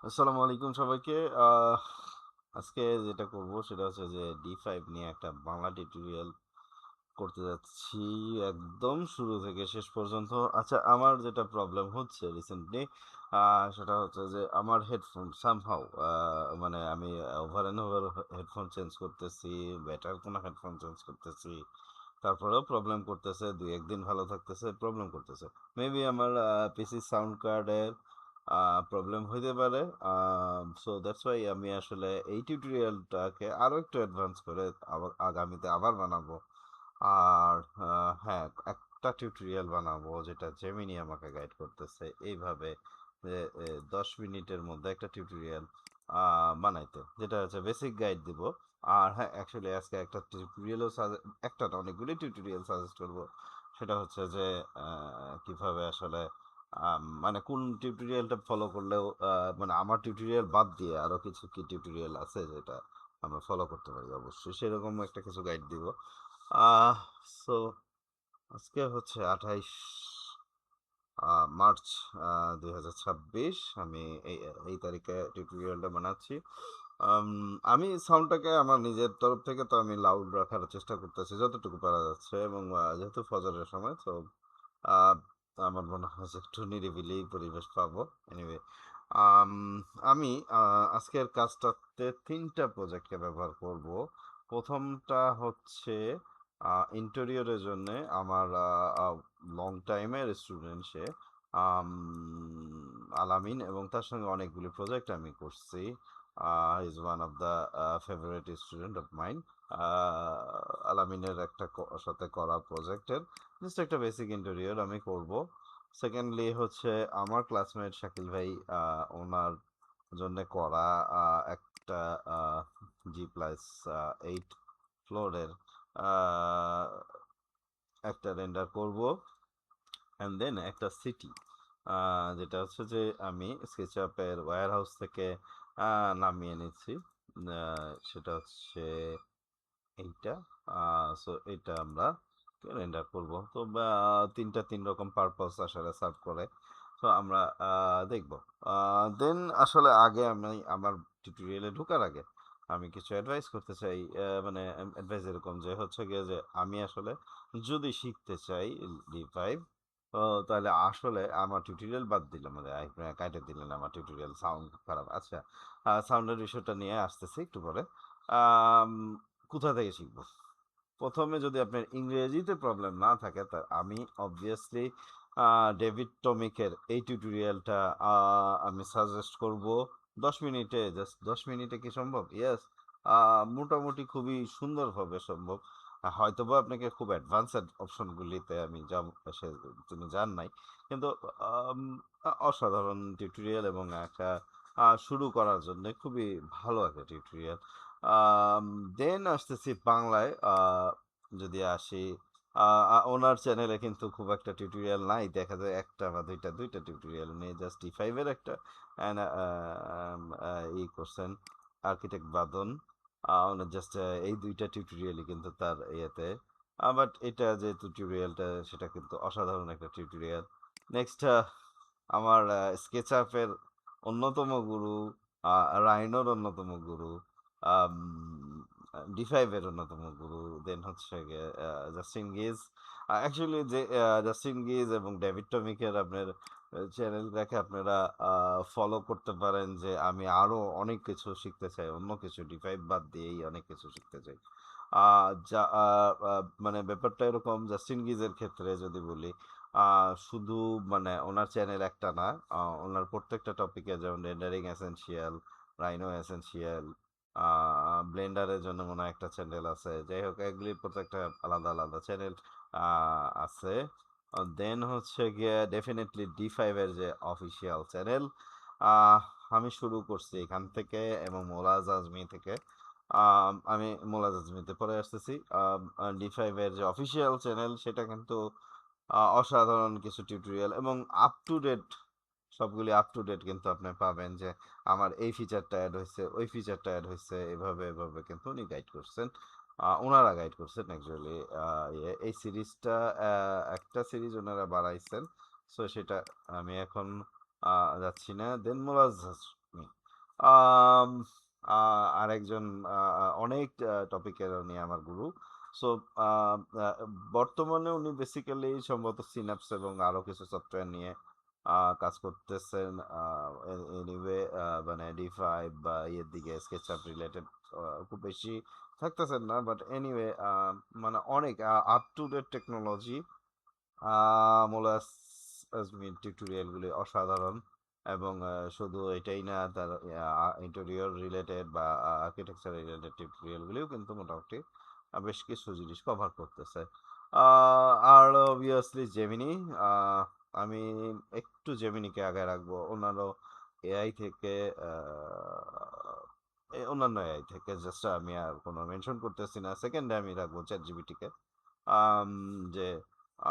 আসসালামু আলাইকুম সবাইকে। আহ, আজকে যেটা করব সেটা হচ্ছে যে D5 নিয়ে একটা বাংলা টিউটোরিয়াল করতে যাচ্ছি একদম শুরু থেকে শেষ পর্যন্ত। আচ্ছা, আমার যেটা প্রবলেম হচ্ছে রিসেন্টলি সেটা হচ্ছে যে আমার হেডফোন সামহাউ, মানে আমি over and over headphone change করতেছি, বেটার কোনো হেডফোন চেঞ্জ করতেছি, তারপরেও প্রবলেম করতেছে। দুই একদিন ভালো থাকতেছে, প্রবলেম করতেছে। মেবি আমার পিসি সাউন্ড কার্ডের প্রবলেম হইতে পারে। সো দ্যাটস ওয়াই আমি আসলে এই টিউটোরিয়ালটাকে আরো একটু অ্যাডভান্স করে আবার আগামীতে আবার বানাবো। আর হ্যাঁ, একটা টিউটোরিয়াল বানাবো যেটা জেমিনি আমাকে গাইড করতেছে এইভাবে যে 10 মিনিটের মধ্যে একটা টিউটোরিয়াল বানাইতে, যেটা হচ্ছে বেসিক গাইড দিব। আর হ্যাঁ, অ্যাকচুয়ালি আজকে একটা টিউটোরিয়ালও একটা না, অনেকগুলি টিউটোরিয়াল সাজেস্ট করব। সেটা হচ্ছে যে কিভাবে আসলে মানে কোন টিউটোরিয়ালটা ফলো করলেও মানে আমার টিউটোরিয়াল বাদ দিয়ে আরো কিছু কি টিউটোরিয়াল আছে যেটা আমরা ফলো করতে পারি, অবশ্যই সেরকম একটা কিছু গাইড দিব। আহ সো আজকে হচ্ছে 28 মার্চ 2026। আমি এই এই তারিখে টিউটোরিয়ালটা বানাচ্ছি। আম, আমি সাউন্ডটাকে আমার নিজের তরফ থেকে তো আমি লাউড রাখার চেষ্টা করতেছি যতটুকু পারা যাচ্ছে, এবং যেহেতু ফজরের সময়, তো আমার মনে হয় যে একটু নিরিবিলি পরিবেশ পাবো। এনিওয়ে, আমি আজকের কাজটাতে তিনটা প্রজেক্টকে ব্যবহার করব। প্রথমটা হচ্ছে ইন্টেরিয়রের জন্য আমার লং টাইমের স্টুডেন্ট সে, আম, আলামিন, এবং তার সঙ্গে অনেকগুলি প্রজেক্ট আমি করছি। Is one of the favourite student of mind. আলামিনের একটা সাথে করা প্রজেক্টের জাস্ট একটা বেসিক ইন্টেরিয়র আমি করব। সেকেন্ডলি হচ্ছে আমার ক্লাসমেট শাকিল ভাই, ওনার জন্য করা একটা G+8 ফ্লোরের একটা রেন্ডার করব। অ্যান্ড দেন একটা সিটি, যেটা হচ্ছে যে আমি স্কেচআপের ওয়্যার হাউস থেকে নামিয়ে নিচ্ছি। সেটা হচ্ছে এইটা। সো এটা আমরা রেন্ডার করব। তো তিনটা তিন রকম পারপাস আসলে সার্ভ করে। তো আমরা দেখব। দেন আসলে আগে আমি আমার টিউটোরিয়ালে ঢোকার আগে আমি কিছু অ্যাডভাইস করতে চাই। মানে অ্যাডভাইস এরকম যে হচ্ছে গিয়ে যে আমি আসলে যদি শিখতে চাই D5, তাহলে আসলে আমার টিউটোরিয়াল বাদ দিলাম, মানে কাইটে দিলেন আমার টিউটোরিয়াল সাউন্ড খারাপ। আচ্ছা, সাউন্ডের বিষয়টা নিয়ে আসতেছি একটু পরে। আম, কোথা থেকে শিখবো? প্রথমে যদি আপনার ইংরেজিতে প্রবলেম না থাকে, তা আমি অবভিয়াসলি ডেভিড টমিকের এই টিউটোরিয়ালটা আমি সাজেস্ট করব। 10 মিনিটে, জাস্ট 10 মিনিটে কি সম্ভব? ইয়েস, মোটামুটি খুবই সুন্দরভাবে সম্ভব। হয়তোবা আপনাকে খুব অ্যাডভান্সড অপশনগুলিতে আমি যাব, সে তিনি যান নাই, কিন্তু আম, অসাধারণ টিউটোরিয়াল, এবং একটা শুরু করার জন্য খুবই ভালো একটা টিউটোরিয়াল। দেন আসতেছি বাংলায়। যদি আসি, ওনার চ্যানেলে কিন্তু খুব একটা টিউটোরিয়াল নাই, দেখা যায় একটা বা দুইটা টিউটোরিয়াল উনি জাস্ট D5-এর একটা and, ই করছেন, আর্কিটেক্ট বাদন। উনি জাস্ট এই দুইটা টিউটোরিয়ালই কিন্তু তার ইয়েতে। বাট এটা যে টিউটোরিয়ালটা সেটা কিন্তু অসাধারণ একটা টিউটোরিয়াল। নেক্সট, আমার স্কেচআপের অন্যতম গুরু, রাইনোর অন্যতম গুরু, D5-এর অন্যতম গুরু, দেন হচ্ছে গিয়ে জাস্টিন গেজ। অ্যাকচুয়ালি যে জাস্টিন গেজ এবং ডেভিড টমিকের আপনার চ্যানেলটাকে আপনারা ফলো করতে পারেন, যে আমি আরো অনেক কিছু শিখতে চাই, অন্য কিছু D5 বাদ দিয়েই অনেক কিছু শিখতে চাই। যা মানে ব্যাপারটা এরকম, জাস্টিন গিজের ক্ষেত্রে যদি বলি, শুধু মানে ওনার চ্যানেল একটা না, ওনার প্রত্যেকটা টপিকে, যেমন রেন্ডারিং এসেনশিয়াল, রাইনো এসেনশিয়াল, ব্লেন্ডারের জন্য মনে হয় একটা চ্যানেল আছে। যাই হোক, এগুলির প্রত্যেকটা আলাদা আলাদা চ্যানেল আছে। দেন হচ্ছে গিয়ে ডেফিনেটলি D5-এর যে অফিসিয়াল চ্যানেল, আমি শুরু করছি এখান থেকে, এবং মোলাজ আজমি থেকে। আমি মোলাজ আজমিতে পরে আসতেছি। D5-এর যে অফিসিয়াল চ্যানেল সেটা কিন্তু অসাধারণ কিছু টিউটোরিয়াল, এবং আপ টু ডেট, সবগুলি আপ টু ডেট কিন্তু আপনি পাবেন, যে আমার এই ফিচারটা অ্যাড হয়েছে, ওই ফিচারটা অ্যাড হয়েছে, এভাবে এভাবে কিন্তু উনি গাইড করছেন। ওনারা গাইড করছেন অ্যাকচুয়ালি। এই সিরিজটা একটা সিরিজ ওনারা বাড়াইছেন। সো সেটা আমি এখন যাচ্ছি না। দেন মোলাজ হাসমি। আম আরেকজন অনেক টপিকের উনি আমার গুরু। সো আ আ বর্তমানে উনি বেসিক্যালি সম্ভবত সিন্যাপস এবং আরো কিছু সফটওয়্যার নিয়ে কাজ করতেছেন। আ এনিওয়ে মানে D5 বা ইয়ের দিকে SketchUp রিলেটেড খুব বেশি থাকতেছেন না। বাট এনিওয়ে মানে অনেক আপ টু ডেট টেকনোলজি মোলাস আজমির টিউটোরিয়ালগুলি অসাধারণ এবং শুধু এটাই না তার ইন্টেরিয়র রিলেটেড বা আর্কিটেকচার রিলেটেড টিউটোরিয়ালগুলিও কিন্তু মোটামুটি বেশ কিছু জিনিস কভার করতেছে। আর অবভিয়াসলি জেমিনি, আমি একটু জেমিনিকে আগে রাখবো অন্যান্য এআই থেকে। অন্যান্য এআই থেকে জাস্ট আমি আর কোনো মেনশন করতেছি না। সেকেন্ডে আমি রাখবো চ্যাট জিপিটিকে। আম যে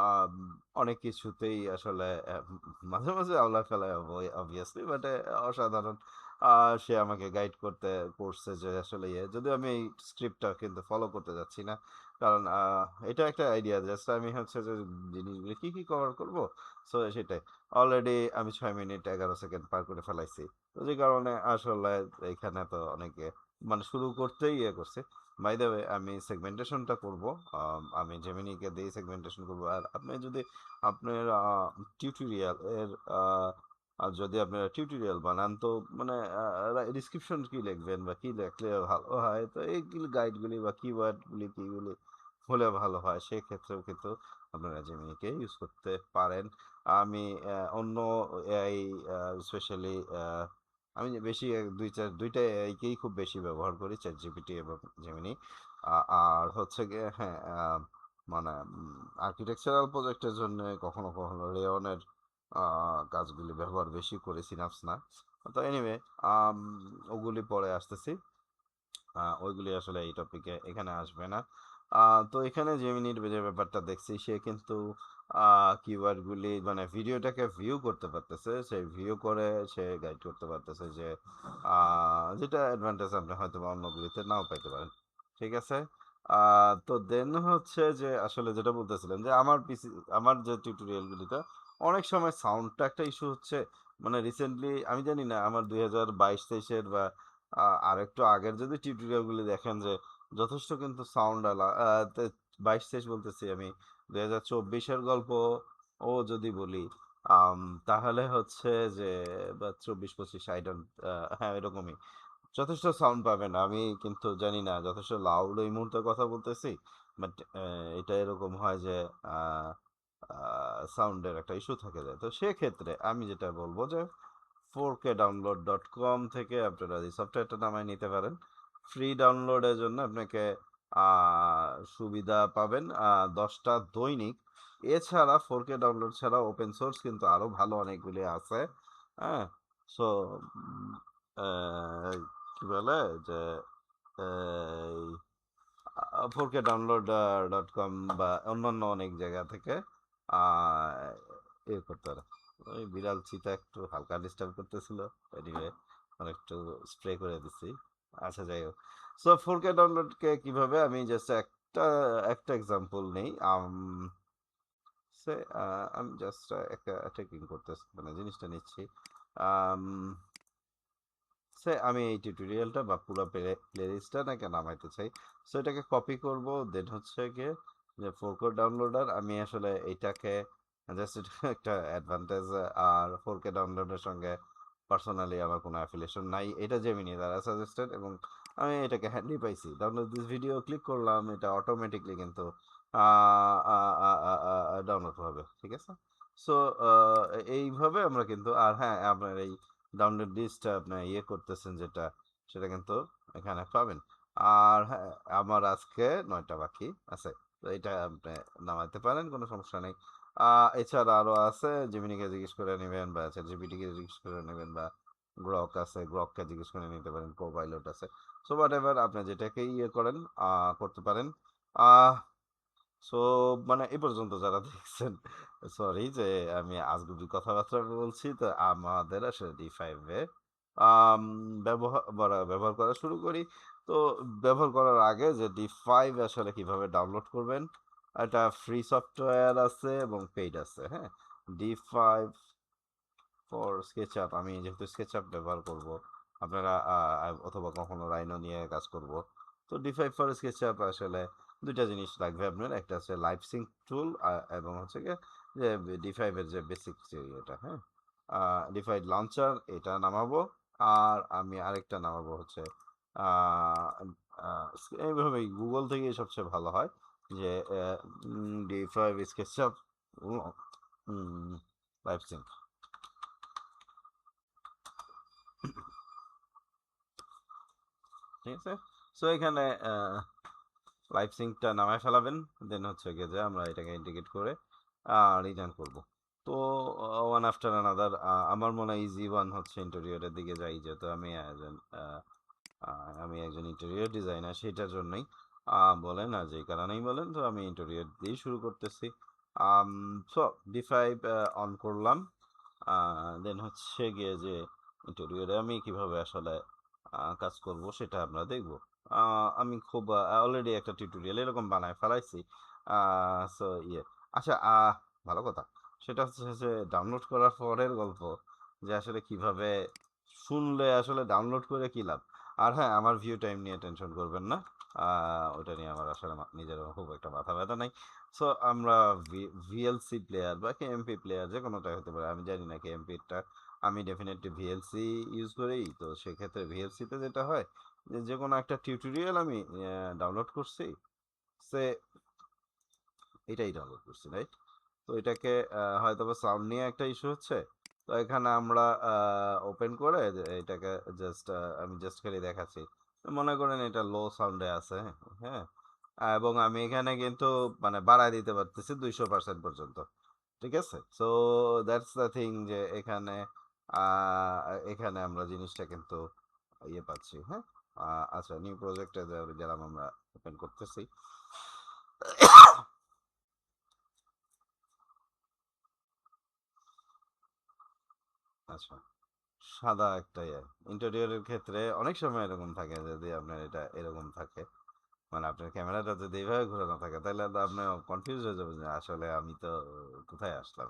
আম অনেক কিছুতেই আসলে মাঝে, মাঝে আওলা ফেলায় obviously বাট অসাধারণ। আ সে আমাকে গাইড করছে যে আসলে যদিও আমি এই স্ক্রিপ্টটা কিন্তু ফলো করতে যাচ্ছি না। কারণ এটা একটা আইডিয়া জাস্ট আমি হচ্ছে যে জিনিসগুলো কি কভার করব? সো সেটাই। অলরেডি আমি ৬ মিনিট ১১ সেকেন্ড পার করে ফেলাইছি। তো যে কারণে আসলে এখানে তো অনেকে মানে শুরু করতেই করছে। বাই দ্য ওয়ে আমি সেগমেন্টেশনটা করব। আমি জেমিনিকে দিয়ে সেগমেন্টেশন করব। আর আপনি যদি আপনার টিউটোরিয়াল এর যদি আপনারা টিউটোরিয়াল বানান তো মানে ডিসক্রিপশন কি লিখবেন বা কি লিখলে ভালো হয়, তো এই গাইডগুলি বা কিওয়ার্ডগুলি কিগুলি হলে ভালো হয় সেক্ষেত্রেও কিন্তু আপনারা জেমিনিকে ইউজ করতে পারেন। আমি অন্য এআই স্পেশালি আমি যে বেশি দুইটা এআইকেই খুব বেশি ব্যবহার করি, চ্যাট জিপিটি এবং জেমিনি। আর হচ্ছে গিয়ে হ্যাঁ, মানে আর্কিটেকচারাল প্রজেক্টের জন্য কখনো কখনো রেয়নের কাজগুলি ব্যবহার বেশি করি, সিনাপস না। তো এনিওয়ে ওগুলি পরে আসতেছি। ওইগুলি আসলে এই টপিকে এখানে আসবে না। তো এখানে জেমিনির যে ব্যাপারটা দেখছি সে কিন্তু কিওয়ার্ডগুলি মানে ভিডিওটাকে ভিউ করতে পারতেছে, সেই ভিউ করে সে গাইড করতে পারতেছে যে যেটা অ্যাডভান্টেজ আপনি হয়তো বা অন্যগুলিতে নাও পাইতে পারেন। ঠিক আছে। তো দেন হচ্ছে যে আসলে যেটা বলতেছিলাম যে আমার যে টিউটোরিয়ালগুলিতে অনেক সময় সাউন্ডটা একটা ইস্যু হচ্ছে। মানে রিসেন্টলি আমি জানি না আমার 2022-23-এর বা আর একটু আগের যদি টিউটোরিয়ালগুলি দেখেন যে যথেষ্ট কিন্তু সাউন্ড 22-23 বলতেছি আমি, 2024-এর গল্প ও যদি বলি আম, তাহলে হচ্ছে যে বা 24-25 আই ডোন্ট, হ্যাঁ এরকমই যথেষ্ট সাউন্ড পাবেন। আমি কিন্তু জানি না যথেষ্ট লাউড এই মুহূর্তে কথা বলতেছি, বাট এটা এরকম হয় যে সাউন্ডের একটা ইস্যু থেকে যায়। তো সেক্ষেত্রে আমি যেটা বলবো যে 4kdownload.com থেকে আপনারা এই সফটওয়্যারটা নামায় নিতে পারেন। ফ্রি ডাউনলোডের জন্য আপনাকে সুবিধা পাবেন 10টা দৈনিক। এছাড়া 4K ডাউনলোড ছাড়া ওপেন সোর্স কিন্তু আরো ভালো অনেকগুলি আছে। হ্যাঁ, সো কি বলে যে 4kdownload.com বা অন্যান্য অনেক জায়গা থেকে আহ, করতে পারে। ওই বিড়াল চিতা একটু হালকা ডিস্টার্ব করতেছিল, এনিওয়ে একটু স্প্রে করে দিছি। আচ্ছা যাই হোক, সো 4K ডাউনলোডকে কিভাবে আমি জাস্ট একটা একটা এক্সাম্পল নেই। সে আমি জাস্ট একটা ট্রেকিং করতেছি মানে জিনিসটা নিচ্ছি। আম, আমি এই টিউটোরিয়ালটা বা পুরো প্লেলিস্টটা নাকি নামাইতে চাই। সো এটাকে কপি করব, দেন হচ্ছে গিয়ে যে ফোরকো ডাউনলোডার আমি আসলে এইটাকে জাস্ট একটা অ্যাডভান্টেজ। আর 4K ডাউনলোডের সঙ্গে পার্সোনালি আমার কোনো অ্যাফিলিয়েশন নাই, এটা জেমিনি দ্বারা সাজেস্টেড এবং আমি এটাকে হ্যান্ডি পাইছি। ডাউনলোড দিস ভিডিও ক্লিক করলাম, এটা অটোমেটিকলি কিন্তু ডাউনলোড হবে। ঠিক আছে। সো এইভাবে আমরা কিন্তু আর হ্যাঁ আপনার এই ডাউনলোড লিস্টটা আপনি করতেছেন যেটা, সেটা কিন্তু এখানে পাবেন। আর হ্যাঁ, আমার আজকে 9টা বাকি আছে, তো এটা আপনি নামাতে পারেন, কোনো সমস্যা নেই। এছাড়া আরো আছে, জেমিনিকে জিজ্ঞেস করে নেবেন বা জিপিটিকে জিজ্ঞেস করে নেবেন বা গ্রক আছে, গ্রককে জিজ্ঞেস করে নিতে পারেন, কোপাইলট আছে। সো হোয়াট এভার আপনি যেটাকে করেন করতে পারেন। আহ সো মানে এই পর্যন্ত যারা দেখছেন, সরি যে আমি আজগুবি কথাবার্তা বলছি, তো আমাদের আসলে D5-এ ব্যবহার করা শুরু করি। তো ব্যবহার করার আগে যে D5 আসলে কিভাবে ডাউনলোড করবেন, একটা ফ্রি সফটওয়্যার আছে এবং পেইড আছে। হ্যাঁ, D5 ফর স্কেচআপ, আমি যেহেতু স্কেচআপ ব্যবহার করব, আপনারা অথবা কখনো রাইনো নিয়ে কাজ করব। তো D5 ফর স্কেচআপ আসলে দুইটা জিনিস লাগবে আপনার, একটা হচ্ছে লাইভ সিঙ্ক টুল এবং হচ্ছে গিয়ে যে D5 এর যে বেসিক যে এটা, হ্যাঁ, D5 লঞ্চার এটা নামাবো। আর আমি আরেকটা নামাবো হচ্ছে আহ, আহ, এইভাবেই গুগল থেকে সবচেয়ে ভালো হয় যে D5 স্কেচআপ লাইভ সিঙ্ক, ঠিক আছে। সো এখানে লাইভ সিঙ্কটা নামায় ফেলাবেন, দেন হচ্ছে গিয়ে যে আমরা এটাকে ইন্টিগ্রেট করে রিটার্ন করব। তো ওয়ান আফটার আনাদার আমার মনে হয় ইজি ওয়ান হচ্ছে ইন্টেরিয়রের দিকে যাই, যেহেতু আমি একজন ইন্টেরিয়র ডিজাইনার, সেটার জন্যই বলেন আর যে কারণেই বলেন, তো আমি ইন্টেরিয়র দিয়েই শুরু করতেছি। সো D5 অন করলাম, দেন হচ্ছে গিয়ে যে ইন্টেরিয়রে আমি কিভাবে আসলে কাজ করব সেটা আমরা দেখব। আমি খুব অলরেডি একটা টিউটোরিয়াল এরকম বানায় ফেলাইছি। সো ইয়ে, আচ্ছা, ভালো কথা, সেটা হচ্ছে যে ডাউনলোড করার পরের গল্প, যে আসলে কিভাবে শুনলে আসলে ডাউনলোড করে কি লাভ। আর হ্যাঁ, আমার ভিউ টাইম নিয়ে টেনশন করবেন না, ওটা নিয়ে আমার আসলে নিজের খুব একটা মাথা ব্যথা নাই। সো আমরা ভিএলসি প্লেয়ার বা কেএমপি প্লেয়ার যে কোনোটাই হতে পারে, আমি জানি না কেএমপিটা, আমি ডেফিনেটলি ভিএলসি ইউজ করি। তো সেক্ষেত্রে ভিএলসিতে যেটা হয় যে যে কোনো একটা টিউটোরিয়াল আমি ডাউনলোড করছি, সে এটাই ডাউনলোড করছি, রাইট? তো এটাকে হয়তো বা সাউন্ড নিয়ে একটা ইস্যু হচ্ছে। তো এখানে আমরা ওপেন করে এটাকে জাস্ট আমি জাস্ট খালি দেখাচ্ছি, মনে করেন এটা লো সাউন্ডে আছে, হ্যাঁ, এবং আমি এখানে কিন্তু মানে বাড়ায় দিতে পারতেছি 200% পর্যন্ত, ঠিক আছে। সো দ্যাটস দ্য থিং, যে এখানে এখানে আমরা জিনিসটা কিন্তু ইয়ে পাচ্ছি, হ্যাঁ। আচ্ছা, নিউ প্রজেক্টে গেলাম, আমরা ওপেন করতেছি। আচ্ছা, সাদা একটা ইন্টেরিয়রের ক্ষেত্রে অনেক সময় এরকম থাকে, যদি আপনার এটা এরকম থাকে, মানে আপনার ক্যামেরাটা যদি এইভাবে ঘোরানো থাকে, তাহলে তো আপনি কনফিউজ হয়ে যাবেন যে আসলে আমি তো কোথায় আসলাম।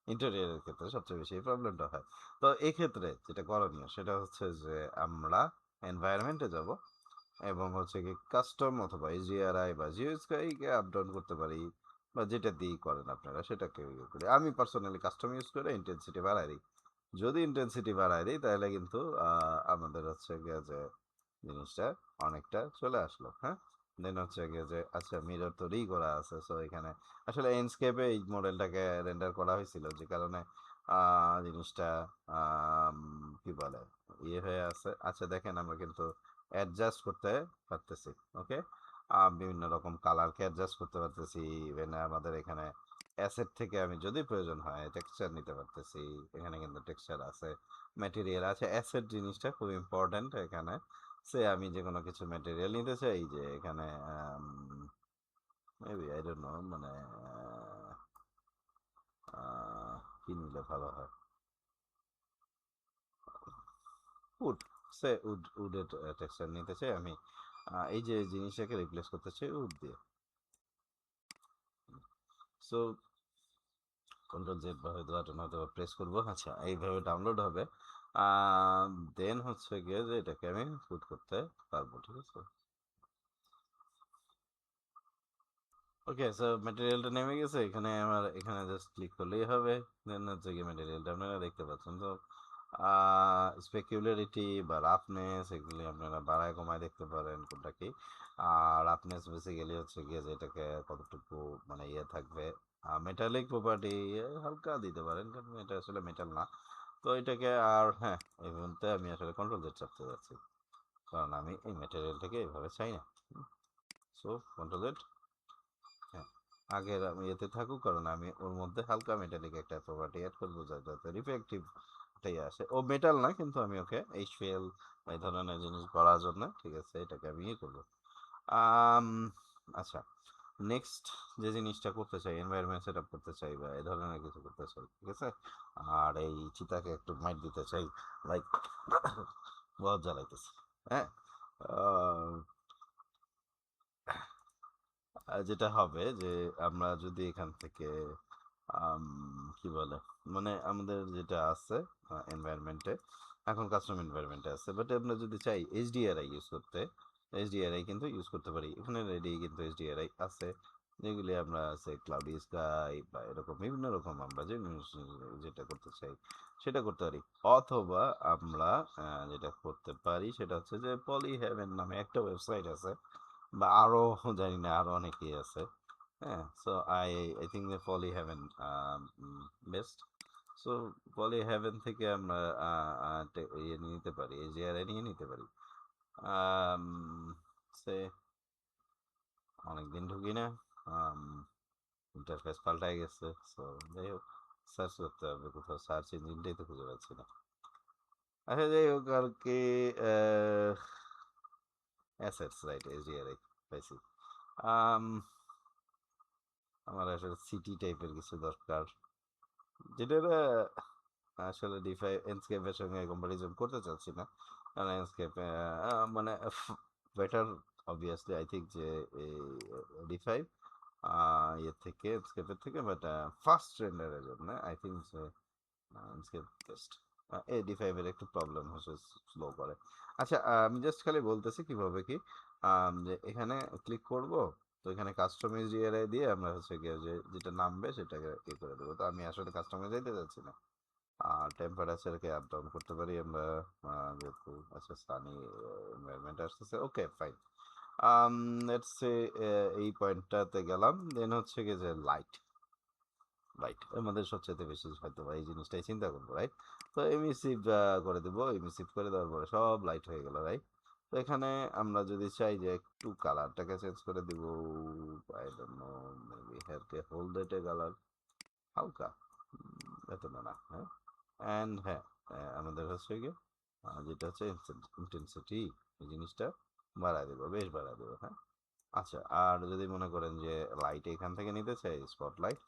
ইন্টেরিয়রের ক্ষেত্রে সবচেয়ে বেশি এই প্রবলেমটা হয়। তো এই ক্ষেত্রে যেটা করণীয় সেটা হচ্ছে যে আমরা এনভায়রনমেন্টে যাব এবং হচ্ছে কি কাস্টম অথবা এজিআরআই বা জিওস্কাইকে আপ ডাউন করতে পারি, বা যেটা দিয়েই করেন আপনারা সেটাকে ইয়ে করি। আমি পার্সোনালি কাস্টম ইউজ করে ইন্টেন্সিটি বাড়াই দিই। যদি ইন্টেন্সিটি বাড়ায় দিই তাহলে কিন্তু আমাদের হচ্ছে গিয়ে যে জিনিসটা অনেকটা চলে আসলো, হ্যাঁ। দেন হচ্ছে গিয়ে যে আচ্ছা, মিরর তো করা আছে, সো এখানে আসলে এন্ডস্কেপে এই মডেলটাকে রেন্ডার করা হয়েছিল, যে কারণে জিনিসটা আম, কি বলে ইয়ে হয়ে আছে। আচ্ছা, দেখেন আমরা কিন্তু অ্যাডজাস্ট করতে পারতেছি, ওকে। বিভিন্ন রকম কালারকে অ্যাডজাস্ট করতে পারতেছি, ইভেন আমাদের এখানে অ্যাসেট থেকে আমি যদি প্রয়োজন হয় টেক্সচার নিতে পারতেছি। এখানে কিন্তু টেক্সচার আছে, ম্যাটেরিয়াল আছে, অ্যাসেট জিনিসটা খুব ইম্পর্ট্যান্ট এখানে। সে আমি যে কোনো কিছু ম্যাটেরিয়াল নিতে চাই, যে এখানে মেবি আই ডোন্ট নো, মানে কি নিলে ভালো হয়, উড, সে উডের টেক্সচার নিতে চাই আমি, এই যে জিনিসটাকে রিপ্লেস করতে চাই উড দিয়ে। সো কন্ট্রোল জেড বা হয়তো বাটন হয়তো প্রেস করবো, আচ্ছা এইভাবে ডাউনলোড হবে। দেন হচ্ছে গিয়ে যে এটাকে আমি পুট করতে পারবো, ঠিক আছে। ওকে, সো ম্যাটেরিয়ালটা নেমে গেছে, এখানে আমার এখানে জাস্ট ক্লিক করলেই হবে। দেন হচ্ছে গিয়ে ম্যাটেরিয়ালটা আপনারা দেখতে পাচ্ছেন। তো স্পেকুলারিটি বা রাফনেস এগুলি আপনারা বাড়ায় কমায় দেখতে পারেন কোনটা কি। আর রাফনেস বেসিক্যালি হচ্ছে গিয়ে যে এটাকে কতটুকু মানে ইয়ে থাকবে। মেটালিক প্রপার্টি হালকা দিতে পারেন, কারণ এটা আসলে মেটাল না। তো এটাকে, আর হ্যাঁ, এই মুহূর্তে আমি আসলে কন্ট্রোল জেড চাপতে যাচ্ছি, কারণ আমি এই ম্যাটেরিয়ালটাকে এইভাবে চাই না। সো কন্ট্রোল জেড, হ্যাঁ, আগের আমি এতে থাকুক, কারণ আমি ওর মধ্যে হালকা মেটালিক একটা প্রপার্টি অ্যাড করবো, যাতে রিফ্লেকটিভটাই আসে। ও মেটাল না, কিন্তু আমি ওকে এইচপিএল এই ধরনের জিনিস করার জন্য, ঠিক আছে, এটাকে আমি ইয়ে করবো। আম, আচ্ছা, নেক্সট যে জিনিসটা করতে চাই, এনভায়রনমেন্ট সেট আপ করতে চাই বা এই ধরনের কিছু করতে চাই, ঠিক আছে। আর এই চিতাকে একটু মাইট দিতে চাই, লাইক বহুত জ্বালাইতেছে, হ্যাঁ। আহ, যেটা হবে যে আমরা যদি এখান থেকে কি বলে, মানে আমাদের যেটা আছে এনভায়রনমেন্টে, এখন কাস্টম এনভায়রনমেন্টে আছে, বাট আমরা যদি চাই এইচডিআরআই ইউজ করতে, এইচডিআরআই কিন্তু ইউজ করতে পারি। এখানে রেডি কিন্তু এইচডিআরআই আছে, যেগুলি আমরা আছে ক্লাউডি স্কাই বা এরকম বিভিন্ন রকম আমরা যে যেটা করতে চাই সেটা করতে পারি। অথবা আমরা যেটা করতে পারি সেটা হচ্ছে যে পলি হেভেন নামে একটা ওয়েবসাইট আছে, বা আরো জানি না আরো অনেকেই আছে। হ্যাঁ, সো আই আই থিঙ্ক যে পলি হেভেন বেস্ট। সো পলি হেভেন থেকে আমরা ইয়ে নিতে পারি, এজিআরআই নিয়ে নিতে পারি। আম, সে অনেকদিন ঢুকি না, ইন্টারফেস পাল্টাই গেছে। সো যাই হোক, সার্চ করতে হবে, কোথাও সার্চ ইঞ্জিনটাই তো খুঁজে পাচ্ছি না। আচ্ছা যাই হোক আর কি, অ্যাসেটস রাইট, এজিআরআই পাইছি। আম, আমার আসলে সিটি টাইপের কিছু দরকার, যেটা আসলে ডিফাই এনস্কেপের সঙ্গে কম্পারিজন করতে চাচ্ছি না, কারণ এনস্কেপ মানে বেটার অবভিয়াসলি আই থিঙ্ক যে ডিফাই ইয়ের থেকে এনস্কেপের থেকে, বাট ফার্স্ট রেন্ডারের জন্য আই থিঙ্ক যে এনস্কেপ বেস্ট। এডি ফাইভের একটু প্রবলেম হচ্ছে, স্লো করে। আচ্ছা, আমি জাস্ট খালি বলতেছি কিভাবে কি, যে এখানে ক্লিক করব, তো এখানে কাস্টমাইজ এরিয়া দিয়ে আমরা হচ্ছে গিয়ে যে যেটা নামবে সেটাকে ইয়ে করে দেবো। তো আমি আসলে কাস্টমাইজ দিতে যাচ্ছি না, আর টেম্পারেচারকে আপ ডাউন করতে পারি আমরা, যেহেতু আচ্ছা সানি এনভায়রনমেন্ট আসতেছে, ওকে ফাইন। লেটস সে এই পয়েন্টটাতে গেলাম, দেন হচ্ছে গিয়ে যে লাইট, রাইট, আমাদের সবচেয়ে বেশি হয়তো বা এই জিনিসটাই চিন্তা করবো, রাইট। তো এমিসিভ করে দেবো, এমিসিভ করে দেওয়ার পরে সব লাইট হয়ে গেল, রাইট। তো এখানে আমরা যদি চাই যে একটু কালারটাকে চেঞ্জ করে দিব, আই ডোন্ট নো, মেবি হেয়ারকে হোল্ড এ কালার হালকা, এত না না, হ্যাঁ। অ্যান্ড হ্যাঁ, আমাদের হচ্ছে গিয়ে যেটা হচ্ছে ইন্টেন্সিটি, এই জিনিসটা বাড়ায় দেবো, বেশ বাড়ায় দেবো, হ্যাঁ। আচ্ছা, আর যদি মনে করেন যে লাইট এখান থেকে নিতে চাই, স্পটলাইট,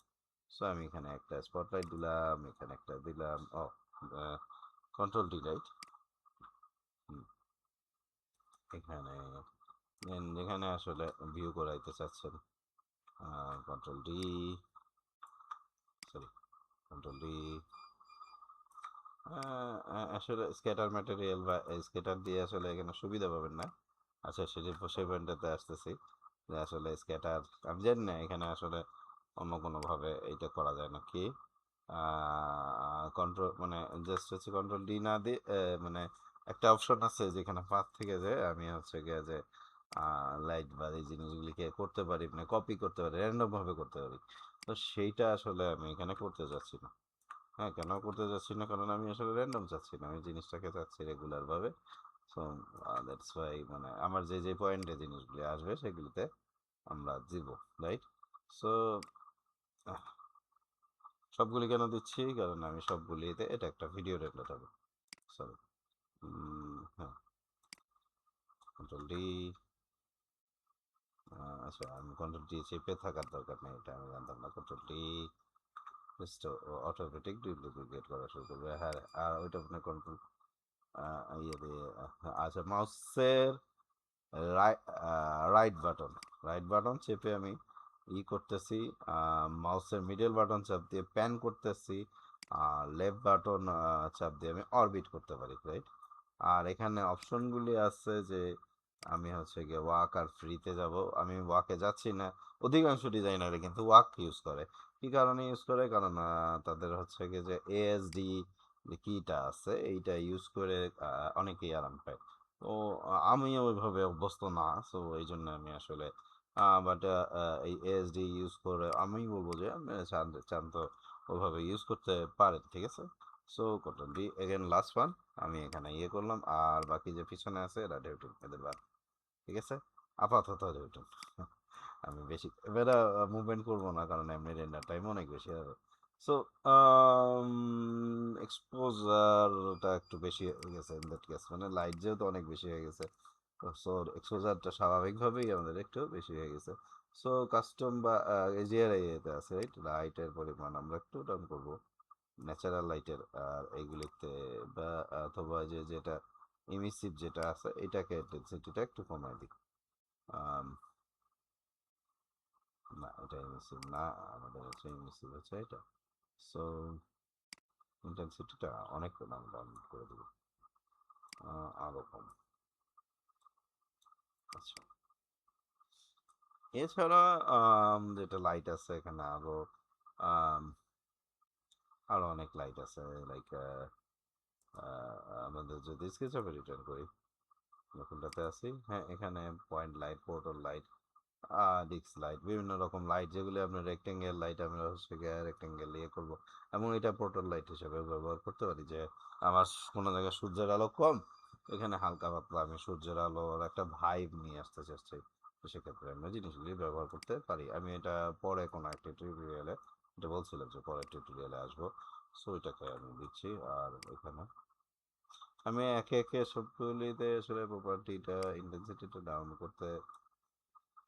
সো আমি এখানে একটা স্পটলাইট দিলাম, এখানে একটা দিলাম, ও কন্ট্রোল ডি, রাইট। এখানে যেখানে আসলে ভিউ করাইতে চাচ্ছেন, control D, sorry, control D, আসলে স্ক্যাটার ম্যাটেরিয়াল বা স্ক্যাটার দিয়ে আসলে এখানে সুবিধা পাবেন না। আচ্ছা, সেই পয়েন্টটাতে আসতেছি, যে আসলে স্ক্যাটার আমি জানি না এখানে আসলে অন্য কোনোভাবে এইটা করা যায় নাকি। কন্ট্রোল মানে জাস্ট হচ্ছে কন্ট্রোল ডি না দিয়ে মানে একটা অপশন আছে যেখানে পাথ থেকে যে আমি হচ্ছে গিয়ে যে লাইট বা এই জিনিসগুলিকে করতে পারি, মানে কপি করতে পারি, র্যান্ডম ভাবে করতে পারি। তো সেইটা আসলে আমি এখানে করতে যাচ্ছি না। হ্যাঁ, কেন করতে যাচ্ছি না, কারণ আমি আসলে র্যান্ডম চাচ্ছি না, আমি জিনিসটাকে চাচ্ছি রেগুলার ভাবে। সো দ্যাটস ওয়াই, মানে আমার যে যে পয়েন্টে জিনিসগুলি আসবে সেগুলিতে আমরা দিব, রাইট। সো সবগুলি কেন দিচ্ছি, কারণ আমি সবগুলিতে এটা একটা ভিডিও রেকর্ড হবে। সরি, হ্যাঁ, কন্ট্রোল ডি। আচ্ছা, আমি কন্ট্রোল ডি চেপে থাকার দরকার নেই, এটা আমি জানতাম না। কন্ট্রোল ডি অটোমেটিক ডুপ্লিকেট করা শুরু করবে, হ্যাঁ। আর ওইটা আপনার কন্ট্রোল ইয়ে দিয়ে, আচ্ছা, মাউসের রাইট বাটন, রাইট বাটন চেপে আমি করতেছি, মাউসের মিডল বাটন চাপ দিয়ে প্যান করতেছি, আর লেফট বাটন চাপ দিয়ে আমি অরবিট করতে পারি, রাইট। আর এখানে অপশনগুলি আছে যে আমি হচ্ছে গিয়ে ওয়াক আর ফ্রিতে যাব, আমি ওয়াকে যাচ্ছি না। অধিকাংশ ডিজাইনারে কিন্তু ওয়াক ইউজ করে। কি কারণে ইউজ করে, কারণ তাদের হচ্ছে গিয়ে যে এএসডি যে কিটা আছে এইটা ইউজ করে অনেকেই আরাম পায়। তো আমি ওইভাবে অভ্যস্ত না, সো এই জন্য আমি আসলে বাট এই এএসডি ইউজ করে আমি বলবো যে চান চান তো ওইভাবে ইউজ করতে পারেন, ঠিক আছে। So control D again, last one, আমি এখানে করলাম, আর বাকি যে পিছনে আছে এরা ঢেউটুন, এদের বাদ, ঠিক আছে, আপাতত ঢেউটুন। আমি বেশি এবারে মুভমেন্ট করবো না, কারণ এমনি রেন্ডার টাইম অনেক বেশি হবে। সো এক্সপোজারটা একটু বেশি হয়ে গেছে ইন দ্যাট কেস, মানে লাইট যেহেতু অনেক বেশি হয়ে গেছে, সো এক্সপোজারটা স্বাভাবিকভাবেই আমাদের একটু বেশি হয়ে গেছে। সো কাস্টম বা এজিআর এতে আছে, রাইট, লাইটের পরিমাণ আমরা একটু ডাউন করবো, ন্যাচারাল লাইটের আর এইগুলিতে, বা অথবা যে যেটা ইমিসিভ যেটা আছে এটাকে ইন্টেন্সিটিটা একটু কমাই দিই। আম, না, এটা ইমিসিভ না, আমাদের হচ্ছে ইমিসিভ হচ্ছে এটা। সো ইন্টেন্সিটিটা অনেক ডাউন ডাউন করে দেবো। আরো কম। আচ্ছা, এছাড়া যেটা লাইট আছে এখানে আরো আম, আরো অনেক লাইট আছে, লাইক আমাদের যদি স্কেচআপে রিটার্ন করি, কোনটাতে আছি, হ্যাঁ এখানে point light, portal light, disc light, বিভিন্ন রকম লাইট, যেগুলি আপনার রেক্টেঙ্গেল লাইট আমরা হচ্ছে গিয়ে রেক্টেঙ্গেল ইয়ে করবো, এবং এটা পোর্টাল লাইট হিসেবে ব্যবহার করতে পারি। যে আমার কোনো জায়গায় সূর্যের আলো কম, এখানে হালকা পাতলা আমি সূর্যের আলোর একটা ভাইব নিয়ে আসতে চাচ্ছি, তো সেক্ষেত্রে আমরা জিনিসগুলি ব্যবহার করতে পারি। আমি এটা পরে কোনো একটা টিউটোরিয়ালে, এটা বলছিলাম যে পরের টিউটোরিয়ালে আসবো, সো এটাকে আমি দিচ্ছি। আর এখানে আমি একে একে সবগুলিতে আসলে প্রপার্টিটা, ইন্টেন্সিটিটা ডাউন করতে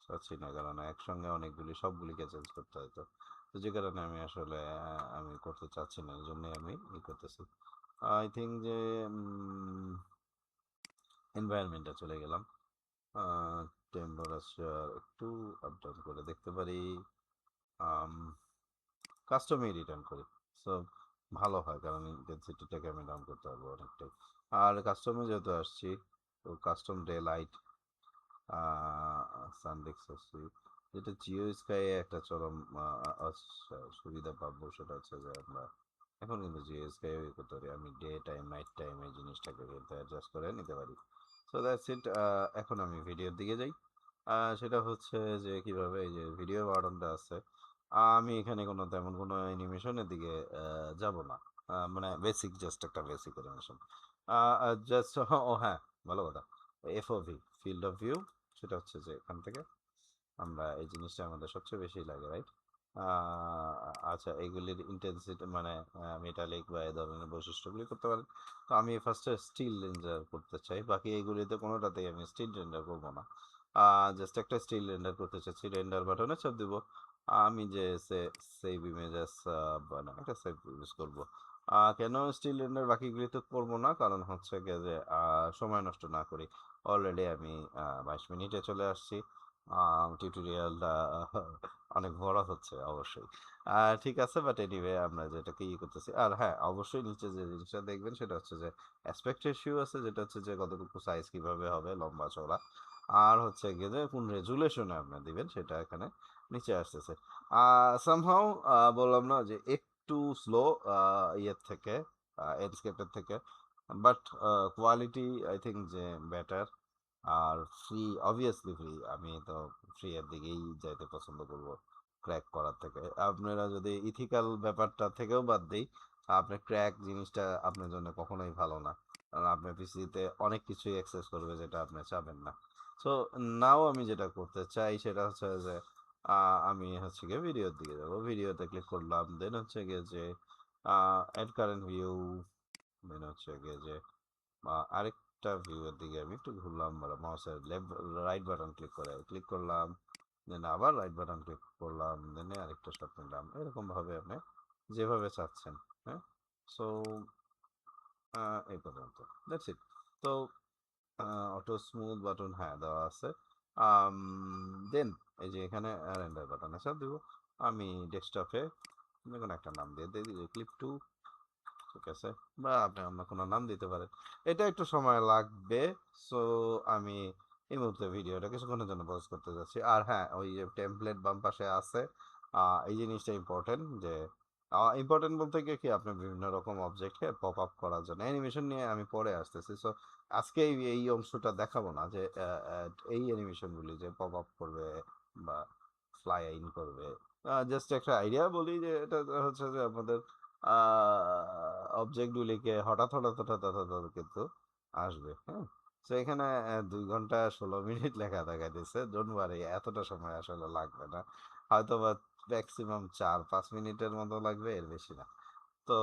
চাচ্ছি না, কারণ একসঙ্গে অনেকগুলি সবগুলিকে চেঞ্জ করতে হয়। তো তো যে কারণে আমি আসলে আমি করতে চাচ্ছি না, এই জন্যই আমি ই করতেছি। আই থিঙ্ক যে এনভায়রনমেন্টে চলে গেলাম, টেম্পারেচার একটু আপ ডাউন করে দেখতে পারি, কাস্টমে রিটার্ন করি, সো ভালো হয়, কারণ ইন্টেন্সিটিটাকে আমি ডাউন করতে পারবো অনেকটাই। আর কাস্টমে যেহেতু আসছি, তো কাস্টম ডে লাইট, সানডেক্স আসছি, যেটা জিও স্কাই একটা চরম সুবিধা পাবো, সেটা হচ্ছে যে আমরা এখন কিন্তু জিও স্কাই করতে পারি, আমি ডে টাইম নাইট টাইম এই জিনিসটাকে কিন্তু অ্যাডজাস্ট করে নিতে পারি। So that's it. এখন আমি ভিডিওর দিকে যাই। সেটা হচ্ছে যে কিভাবে এই যে ভিডিও বাটনটা আছে, আমি এখানে কোনো তেমন কোনো অ্যানিমেশনের দিকে যাব না, মানে বেসিক, জাস্ট একটা বেসিক অ্যানিমেশন, জাস্ট ও হ্যাঁ, ভালো কথা, এফওভি, ফিল্ড অফ ভিউ, সেটা হচ্ছে যে এখান থেকে আমরা এই জিনিসটা আমাদের সবচেয়ে বেশি লাগে, রাইট? আচ্ছা, এগুলির ইন্টেন্সিটি মানে মেটালিক বা এই ধরনের বৈশিষ্ট্যগুলি করতে পারেন। তো আমি ফার্স্টে স্টিল রেন্ডার করতে চাই, বাকি এইগুলিতে কোনোটাতেই আমি স্টিল রেন্ডার করবো না, জাস্ট একটা স্টিল রেন্ডার করতে চাচ্ছি। রেন্ডার বাটনে চাপ দিব, আমি যে সেভ ইমেজেস বানা একটা সেভ ইউজ করবো। কেন স্টিল রেন্ডার বাকিগুলিতে করবো না, কারণ হচ্ছে গিয়ে যে সময় নষ্ট না করি। অলরেডি আমি 22 মিনিটে চলে আসছি, টিউটোরিয়ালটা অনেক বড় হচ্ছে অবশ্যই। ঠিক আছে, বাট এনিওয়ে আমরা যেটাকে ই করতেছি, আর হ্যাঁ অবশ্যই নিচে যে জিনিসটা দেখবেন সেটা হচ্ছে যে অ্যাসপেক্ট রেশিও আছে, যেটা হচ্ছে যে কতটুকু সাইজ কিভাবে হবে, লম্বা চওড়া, আর হচ্ছে গিয়ে যে কোন রেজুলেশনে আপনার দিবেন সেটা এখানে নিচে আসতেছে। সামহাও বললাম না যে একটু স্লো ইয়ের থেকে, এনস্কেপের থেকে, বাট কোয়ালিটি আই থিঙ্ক যে বেটার। আর ফ্রি, অবভিয়াসলি ফ্রি, আমি তো ফ্রি এর দিকেই যাইতে পছন্দ করব ক্র্যাক করার থেকে। আপনারা যদি ইথিক্যাল ব্যাপারটা থেকেও বাদ দিই, আপনার ক্র্যাক জিনিসটা আপনার জন্য কখনোই ভালো না, কারণ আপনার পিসিতে অনেক কিছুই অ্যাক্সেস করবে যেটা আপনি চাবেন না। সো নাও আমি যেটা করতে চাই সেটা হচ্ছে যে আমি হচ্ছে গিয়ে ভিডিওর দিকে যাবো, ভিডিওতে ক্লিক করলাম, দেন হচ্ছে গিয়ে যে অ্যাড কারেন্ট ভিউ, দেন হচ্ছে গিয়ে যে আরেকটা ভিউয়ের দিকে আমি একটু ঘুরলাম, মাউসের লেফট রাইট বাটন ক্লিক করলাম, দেন আবার রাইট বাটন ক্লিক করলাম, দেন আরেকটা শট নিলাম, এরকম ভাবে আপনি যেভাবে চাচ্ছেন। হ্যাঁ, সো এই পর্যন্ত, দ্যাটস ইট। তো অটো স্মুথ বাটন হ্যাঁ দেওয়া আছে। দেন এই যে এখানে রেন্ডার বাটনে চাপ দিব, আমি ডেস্কটপে যে কোনো একটা নাম দিয়ে দিই, ক্লিপ টু, ঠিক আছে, বা আপনি অন্য কোনো নাম দিতে পারেন। এটা একটু সময় লাগবে, সো আমি এই মুহূর্তে ভিডিওটা কিছুক্ষণের জন্য পজ করতে যাচ্ছি। আর হ্যাঁ, ওই যে টেমপ্লেট বাম পাশে আছে, এই জিনিসটা ইম্পর্টেন্ট, যে ইম্পর্টেন্ট বলতে গিয়ে কি, আপনি বিভিন্ন রকম অবজেক্টকে পপ আপ করার জন্য অ্যানিমেশন নিয়ে আমি পরে আসতেছি। সো আজকে এই অংশটা দেখাবো না যে এই অ্যানিমেশনগুলি যে পপ আপ করবে বা ফ্লাই ইন করবে, জাস্ট একটা আইডিয়া বলি যে এটা হচ্ছে যে আমাদের অবজেক্টগুলিকে হঠাৎ হঠাৎ হঠাৎ হঠাৎ হঠাৎ কিন্তু আসবে। হ্যাঁ, তো এখানে 2 ঘন্টা 16 মিনিট লেখা দেখা দিচ্ছে, ডোন্ট ওয়ারি, এতটা সময় আসলে লাগবে না, হয়তো বা ম্যাক্সিমাম 4-5 মিনিটের মতো লাগবে, এর বেশি না। তো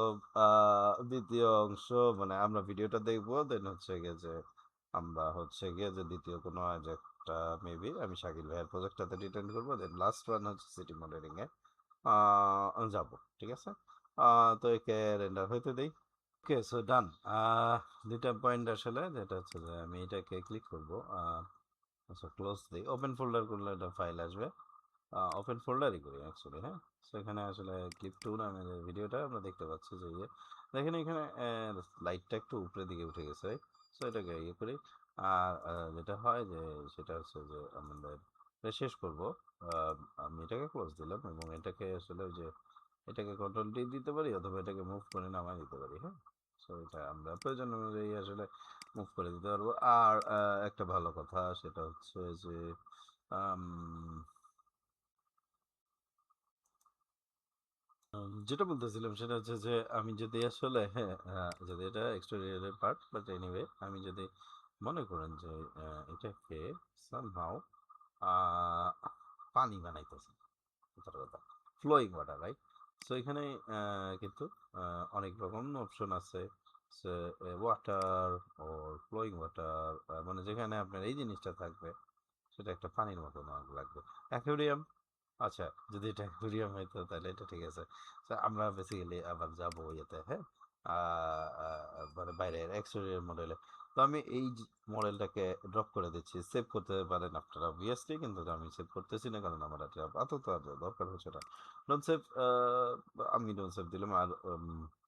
দ্বিতীয় অংশ মানে আমরা ভিডিওটা দেখবো, দেন হচ্ছে গিয়ে যে আমরা হচ্ছে গিয়ে যে দ্বিতীয় কোনো একটা মেবি আমি শাকিল ভাইয়ের প্রজেক্টটাতে রিটার্ন করবো, দেন লাস্ট ওয়ান হচ্ছে সিটি মডেলিং এ যাব, ঠিক আছে। তো একে রেন্ডার হইতে দেই। ওকে, সো ডান। দুইটা পয়েন্ট আসলে, যেটা হচ্ছে যে আমি এটাকে ক্লিক করব, আচ্ছা ক্লোজ দিই, ওপেন ফোল্ডার করলে একটা ফাইল আসবে, ওপেন ফোল্ডারই করি অ্যাকচুয়ালি। হ্যাঁ, সো এখানে আসলে ক্লিপ টু নামে যে ভিডিওটা আমরা দেখতে পাচ্ছি যে ইয়ে, দেখেন এখানে লাইটটা একটু উপরের দিকে উঠে গেছে, সো এটাকে ইয়ে করি। আর যেটা হয় যে সেটা হচ্ছে যে আমাদের এটা শেষ করব। আমি এটাকে ক্লোজ দিলাম এবং এটাকে আসলে ওই যে এটাকে কন্ট্রোল ডি দিতে পারি অথবা এটাকে মুভ করে নামায় দিতে পারি, হ্যাঁ? সো এটা আমরা প্রয়োজন অনুযায়ী আসলে মুভ করে দিতে পারবো। আর একটা ভালো কথা সেটা হচ্ছে যে আম যেটা বলতেছিলাম সেটা হচ্ছে যে আমি যদি আসলে হ্যাঁ, যদি এটা এক্সটেরিয়রের পার্ট বাট এনিওয়ে আমি যদি মনে করেন যে এটাকে সামহাউ পানি বানাইতেছি, কথার কথা ফ্লোয়িং ওয়াটার, রাইট? সো এখানে কিন্তু অনেক রকম অপশন আছে। ওয়াটার ওর ফ্লোয়িং ওয়াটার, মানে যেখানে আপনার এই জিনিসটা থাকবে সেটা একটা পানির মতো না লাগবে। অ্যাকুয়ারিয়াম, আচ্ছা, যদি এটা অ্যাকুয়ারিয়াম হইতো তাহলে এটা ঠিক আছে। তো আমরা বেসিক্যালি আবার যাবো ইয়েতে, হ্যাঁ, মানে বাইরের এক্সটেরিয়র মডেলে। তো আমি এই মডেলটাকে ড্রপ করে দিচ্ছি, সেভ করতে পারেন আপনারা অবভিয়াসলি, কিন্তু আমি সেভ করতেছি না কারণ আমার এটা আপাতত আর দরকার হচ্ছে না। ডোন্ট সেভ, আমি ডোন্ট সেভ দিলাম। আর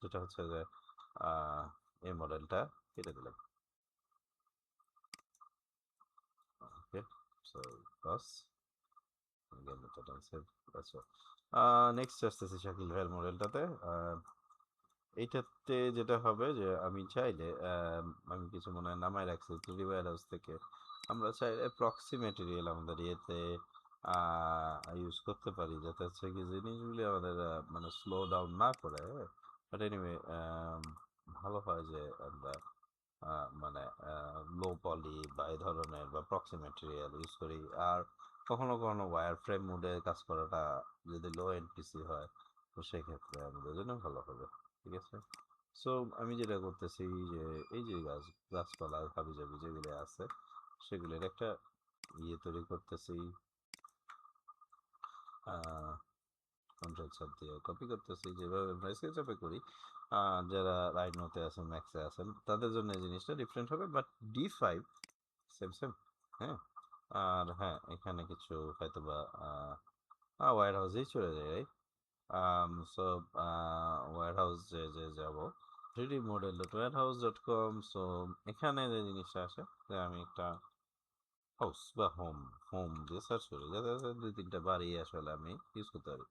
যেটা হচ্ছে যে আহ, এই মডেলটা কেটে দিলাম। ওকে, সো বাস again এটা don't save, আচ্ছা। নেক্সট আসতেছি শাকিল ভাইয়ের মডেলটাতে। এইটাতে যেটা হবে যে আমি চাইলে আমি কিছু মনে হয় নামায় রাখছি 3D warehouse থেকে। আমরা চাইলে প্রক্সি ম্যাটেরিয়াল আমাদের ইয়েতে ইউজ করতে পারি যাতে হচ্ছে কি জিনিসগুলি আমাদের মানে স্লো ডাউন না করে। বাট এনিওয়ে ভালো হয় যে আমরা মানে লো পলি বা এই ধরনের বা প্রক্সি ম্যাটেরিয়াল ইউজ করি। আর কখনো কখনো ওয়্যার ফ্রেম মোডে কাজ করাটা যদি লো এন্ড পিসি হয় তো সেক্ষেত্রে আমাদের জন্য ভালো হবে। ঠিক আছে? সো আমি যেটা করতেছি যে এই যে গাছপালা হাবিজাবি যেগুলো আছে সেগুলোর একটা ইয়ে তৈরি করতেছি, কন্ট্রোল চাপ দিয়ে কপি করতেছি যেভাবে আমরা স্কেচআপে করি। যারা রাইনোতে আছেন, ম্যাক্সে আছেন, তাদের জন্য এই জিনিসটা ডিফারেন্ট হবে, বাট D5 সেম সেম। হ্যাঁ, আর হ্যাঁ এখানে কিছু হয়তোবা ওয়্যার হাউসেই চলে যায়। সো ওয়্যার হাউস যে যাব 3dmodel.warehouse.com। সো এখানে যে জিনিসটা আসে যে আমি একটা হাউস বা হোম হোম দিয়ে সার্চ করি যাতে যাতে দুই তিনটা বাড়ি আসলে আমি ইউজ করতে পারি।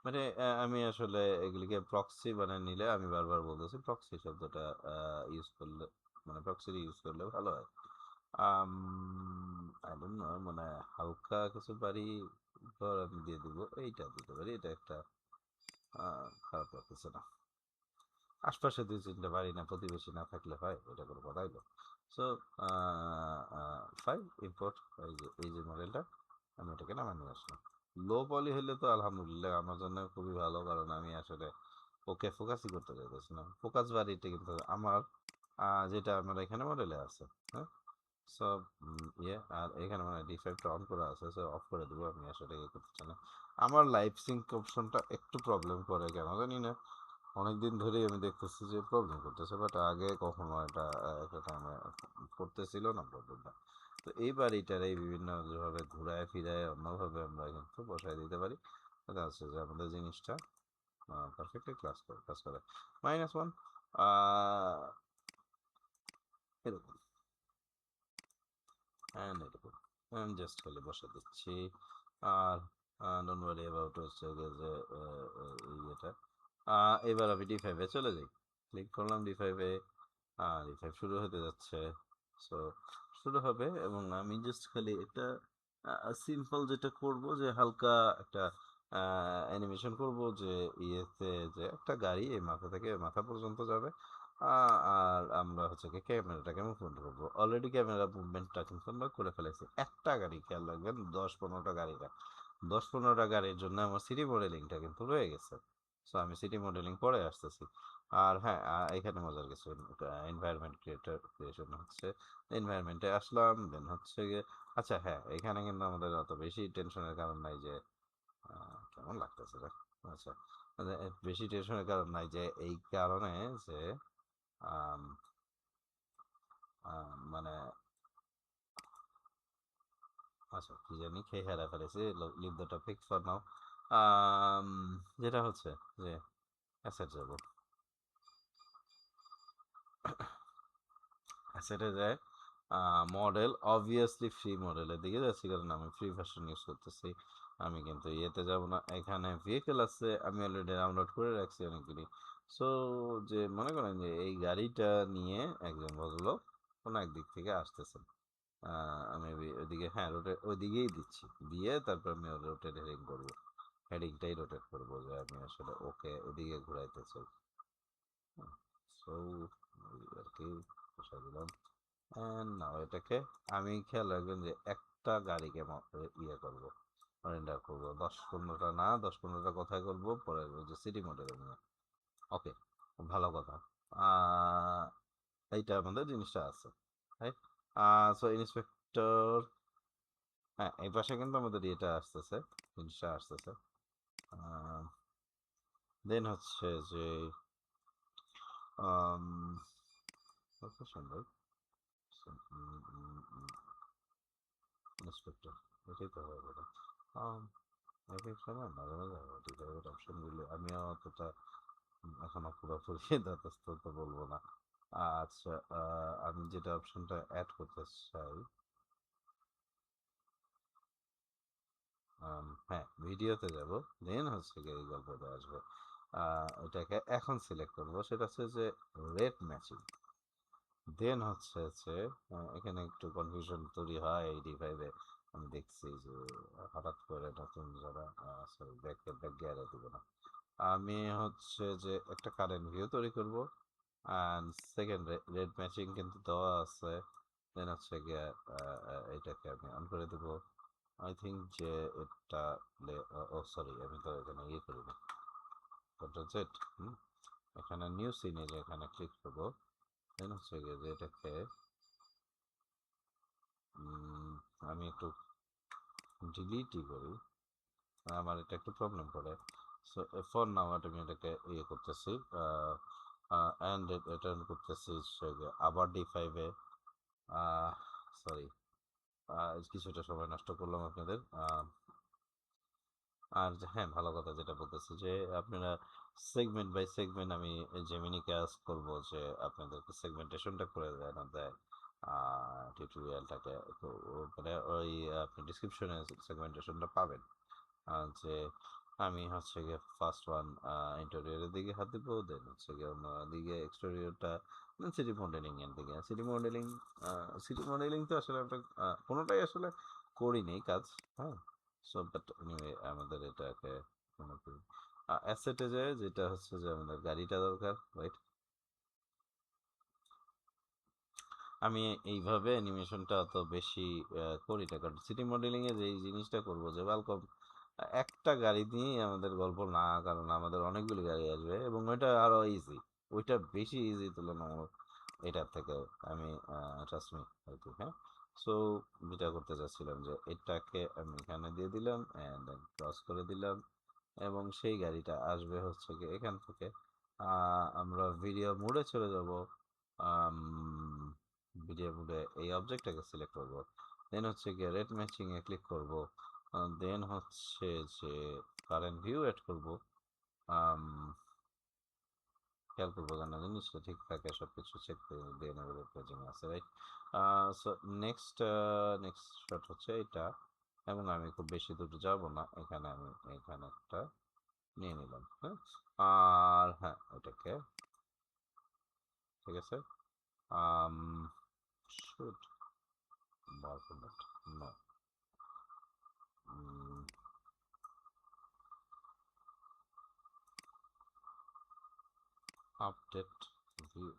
মানে আমি আসলে এগুলিকে প্রক্সি বানিয়ে নিলে, আমি বারবার বলতেছি প্রক্সি শব্দটা ইউজ করলে, মানে প্রক্সি ইউজ করলে ভালো হয়। আই ডোন্ট নো, মানে হালকা কিছু বাড়ি ঘর আমি দিয়ে দিব, এইটা দিতে পারি, এটা একটা খারাপ লাগতেছে না। আশপাশে দুই তিনটা বাড়ি না প্রতিবেশী না থাকলে হয়, এটা কোনো কথা হইলো? সো ফাইল ইম্পোর্ট এই যে মডেলটা, আমি এটাকে নামিয়ে নিয়ে আসলাম। লো পলি হলে তো আলহামদুলিল্লাহ আমার জন্য খুবই ভালো, কারণ আমি আসলে ওকে ফোকাসই করতে চাইতেছি না। ফোকাস বাড়িটা কিন্তু আমার যেটা আমার এখানে মডেলে আছে, হ্যাঁ। সব ইয়ে, আর এখানে মানে ডিফাইভটা অন করা আছে, সো অফ করে দেবো। আমি আসলে ইয়ে করতে চাই না। আমার লাইভ সিঙ্ক অপশনটা একটু প্রবলেম করে কেন জানি না, অনেকদিন ধরেই আমি দেখতেছি যে প্রবলেম করতেছে, বাট আগে কখনো এটা একটা টাইমে করতেছিল না প্রবলেমটা। তো এইবার এটার এই বিভিন্ন যেভাবে ঘুরায় ফিরায় অন্যভাবে আমরা কিন্তু বসায় দিতে পারি, এটা আছে যে আমাদের জিনিসটা পারফেক্টলি কাজ করে। -1 এরকম, অ্যান্ড এরকম আমি জাস্ট খালি বসে দিচ্ছি। আর ডোন্ট ওয়ারি অ্যাবাউট হচ্ছে গিয়ে যে ইয়েটা। এবার আমি D5-এ চলে যাই, ক্লিক করলাম D5-এ। D5 শুরু হতে যাচ্ছে। সো শুরু হবে এবং আমি জাস্ট খালি এটা সিম্পল যেটা করব যে হালকা একটা অ্যানিমেশন করব যে ইয়েতে যে একটা গাড়ি এই মাথা থেকে মাথা পর্যন্ত যাবে। আর আমরা হচ্ছে কি ক্যামেরাটাকে মুভমেন্ট করবো, অলরেডি ক্যামেরা মুভমেন্টটা কিন্তু আমরা করে ফেলেছি। একটা গাড়ি, খেয়াল রাখবেন 10-15টা গাড়ি না, 10-15টা গাড়ির জন্য আমার সিটি মডেলিংটা কিন্তু রয়ে গেছে। সো আমি সিটি মডেলিং পরে আসতেছি। আর হ্যাঁ, এখানে মজার কিছু এনভায়রনমেন্ট ক্রিয়েশন হচ্ছে। এনভায়রনমেন্টে আসলাম, দেন হচ্ছে গিয়ে আচ্ছা হ্যাঁ, এখানে কিন্তু আমাদের অত বেশি টেনশনের কারণ নাই যে কেমন লাগতেছে রে, আচ্ছা, মানে বেশি টেনশনের কারণ নাই যে এই কারণে যে আম, মানে আচ্ছা কি জানি খেয়ে হারা ফেলেছি, leave the topic for now. যেটা হচ্ছে যে অ্যাসেট যাব, অ্যাসেটে যায় মডেল অবভিয়াসলি ফ্রি মডেলের দিকে যাচ্ছি, কারণ আমি ফ্রি ভার্সন ইউজ করতেছি। আমি কিন্তু ইয়েতে যাব না। এখানে ভেহিকেল আছে, আমি অলরেডি ডাউনলোড করে রাখছি অনেকগুলি। সো যে মনে করেন যে এই গাড়িটা নিয়ে একজন ভদ্রলোক কোনো একদিক থেকে আসতেছেন, আমি ওইদিকে, হ্যাঁ রোটেট ওইদিকেই দিচ্ছি, দিয়ে তারপর আমি রোটেট হেডিং করবো, হেডিংটাই রোটেট করবো যে আমি আসলে ওকে ওইদিকে ঘুরাইতে চাই। সো আর কি বসাই দিলাম। না এটাকে আমি খেয়াল রাখবেন যে একটা গাড়িকে ইয়ে করবো, রেন্ডার করবো, 10-15টা না, 10-15টা কোথায় করবো পরে, ওই যে সিটি মডেলে নিয়ে। ওকে, ভালো কথা। আহ, এইটা আমাদের জিনিসটা আছে, রাইট? সো ইন্সপেক্টর, হ্যাঁ এই পাশে কিন্তু আমাদের এটা আসতেছে, জিনিসটা আসতেছে। দেন হচ্ছে যে কত সুন্দর ইন্সপেক্টর, এটাই তো হবে এটা। এক এক সময় মাঝে মাঝে ডিফারেন্ট অপশন দিলে আমিও অতটা এখনো পুরোপুরি যথেষ্ট তো বলবো না। আচ্ছা, আমি যেটা অপশনটা অ্যাড করতে চাই, হ্যাঁ ভিডিওতে যাব, দেন হচ্ছে গিয়ে এই গল্পটা আসবে। এটাকে এখন সিলেক্ট করবো, সেটা হচ্ছে যে রেট ম্যাচিং। দেন হচ্ছে যে এখানে একটু কনফিউশন তৈরি হয় এই ডিভাইডে। আমি দেখছি যে হঠাৎ করে নতুন যারা, সরি ব্যাক ব্যাক গিয়ারে দিব না, আমি হচ্ছে যে একটা কারেন্ট ভিউ তৈরি করব, অ্যান্ড সেকেন্ড রেড ম্যাচিং কিন্তু দেওয়া আছে। দেন হচ্ছে গিয়ে এটাকে আমি অন করে দেবো। আই থিঙ্ক যে এটা, ও সরি আমি তো এখানে ইয়ে করি না, কন্ট্রোল জেড, এখানে নিউ সিনে যে এখানে ক্লিক করবো। দেন হচ্ছে গিয়ে যে এটাকে আমি একটু ডিলিটই করি, আমার এটা একটু প্রবলেম করে। সো ফর নাও আমি এটাকে ইয়ে করতেছি, অ্যান্ড রিটার্ন করতেছি আবার D5-এ। সরি, কিছুটা সময় নষ্ট করলাম আপনাদের। আর হ্যাঁ ভালো কথা যেটা বলতেছি যে আপনারা সেগমেন্ট বাই সেগমেন্ট, আমি জেমিনিকে আস্ক করবো যে আপনাদেরকে সেগমেন্টেশনটা করে দেন দেয় টিউটোরিয়ালটাকে। তো মানে ওই আপনি ডিসক্রিপশনে সেগমেন্টেশনটা পাবেন। যে আমি হচ্ছে গিয়ে ফার্স্ট ওয়ান ইন্টেরিয়রের দিকে হাত দিব, দেন হচ্ছে গিয়ে অন্য দিকে এক্সটেরিয়রটা, সিটি মডেলিং এর দিকে। সিটি মডেলিং তো আসলে আমরা কোনোটাই আসলে করিনি কাজ, হ্যাঁ। সো বাট এনিওয়ে আমাদের এটাকে অ্যাসেটে যায়, যেটা হচ্ছে যে আমাদের গাড়িটা দরকার, রাইট? আমি এইভাবে অ্যানিমেশনটা অত বেশি করি না, কারণ সিটি মডেলিং এ যে জিনিসটা করবো যে ওয়েলকাম, একটা গাড়ি দিয়েই আমাদের গল্প না, কারণ আমাদের অনেকগুলি গাড়ি আসবে এবং ওইটা আরো ইজি, ওইটা বেশি ইজি তুলনামূলক এটার থেকে। আমি ট্রাস্ট মি আর কি, হ্যাঁ। সো যেটা করতে চাচ্ছিলাম যে এটাকে আমি এখানে দিয়ে দিলাম অ্যান্ড দেন ক্রস করে দিলাম, এবং সেই গাড়িটা আসবে হচ্ছে কি এখান থেকে। আমরা ভিডিও মোডে চলে যাব। ভিডিও মোডে এই অবজেক্টটাকে সিলেক্ট করব, দেন হচ্ছে গিয়ে রেট ম্যাচিং এ ক্লিক করব, দেন হচ্ছে যে কারেন্ট ভিউ এড করব। আম, খেয়াল করবো যেন জিনিসটা ঠিক থাকে, সব কিছু চেক করে দিয়ে নেবো পেজিং আছে, right? So next next shot হচ্ছে এটা, এবং আমি খুব বেশি দূর যাব না, এখানে আমি এখানে একটা নিয়ে নিলাম, হ্যাঁ। আর হ্যাঁ এটাকে, ঠিক আছে। আম শুট বার format, no, update view,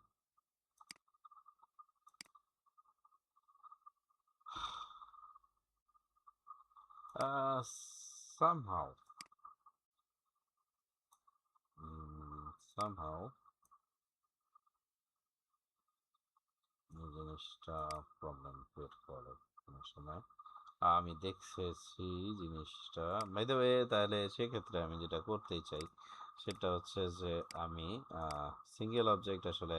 somehow somehow এই জিনিসটা প্রবলেম ক্রিয়েট করে কোনো সময়। আমি দেখতেছি জিনিসটা, বাই দ্য ওয়ে, তাহলে সেক্ষেত্রে আমি যেটা করতে চাই সেটা হচ্ছে যে আমি সিঙ্গেল অবজেক্ট আসলে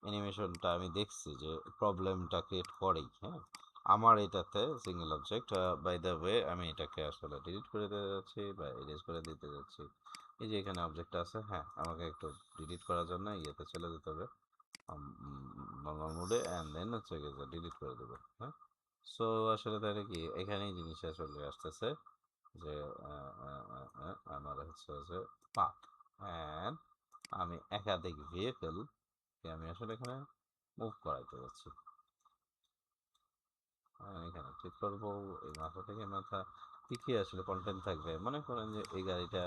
অ্যানিমেশনটা আমি দেখছি যে প্রবলেমটা ক্রিয়েট করেই, হ্যাঁ। আমার এটাতে single object, by the way আমি এটাকে আসলে ডিলিট করে দিতে যাচ্ছি বা এরেজ করে দিতে যাচ্ছি। এই যে এখানে অবজেক্ট আছে, হ্যাঁ আমাকে একটু ডিলিট করার জন্য ইয়েতে চলে যেতে হবে, নর্মাল মোডে অ্যান্ড দেন হচ্ছে গিয়ে যে ডিলিট করে দেবো। হ্যাঁ, সো আসলে তাহলে কি এখানেই জিনিসটা চলে আসতেছে যে আমার হচ্ছে যে পাথ অ্যান্ড আমি একাধিক ভেহিকল আমি আসলে এখানে মুভ করাইতে যাচ্ছি। এখানে ক্লিক করবো, এই মাথা থেকে মাথা কি কি আসলে কন্টেন্ট থাকবে, মনে করেন যে এই গাড়িটা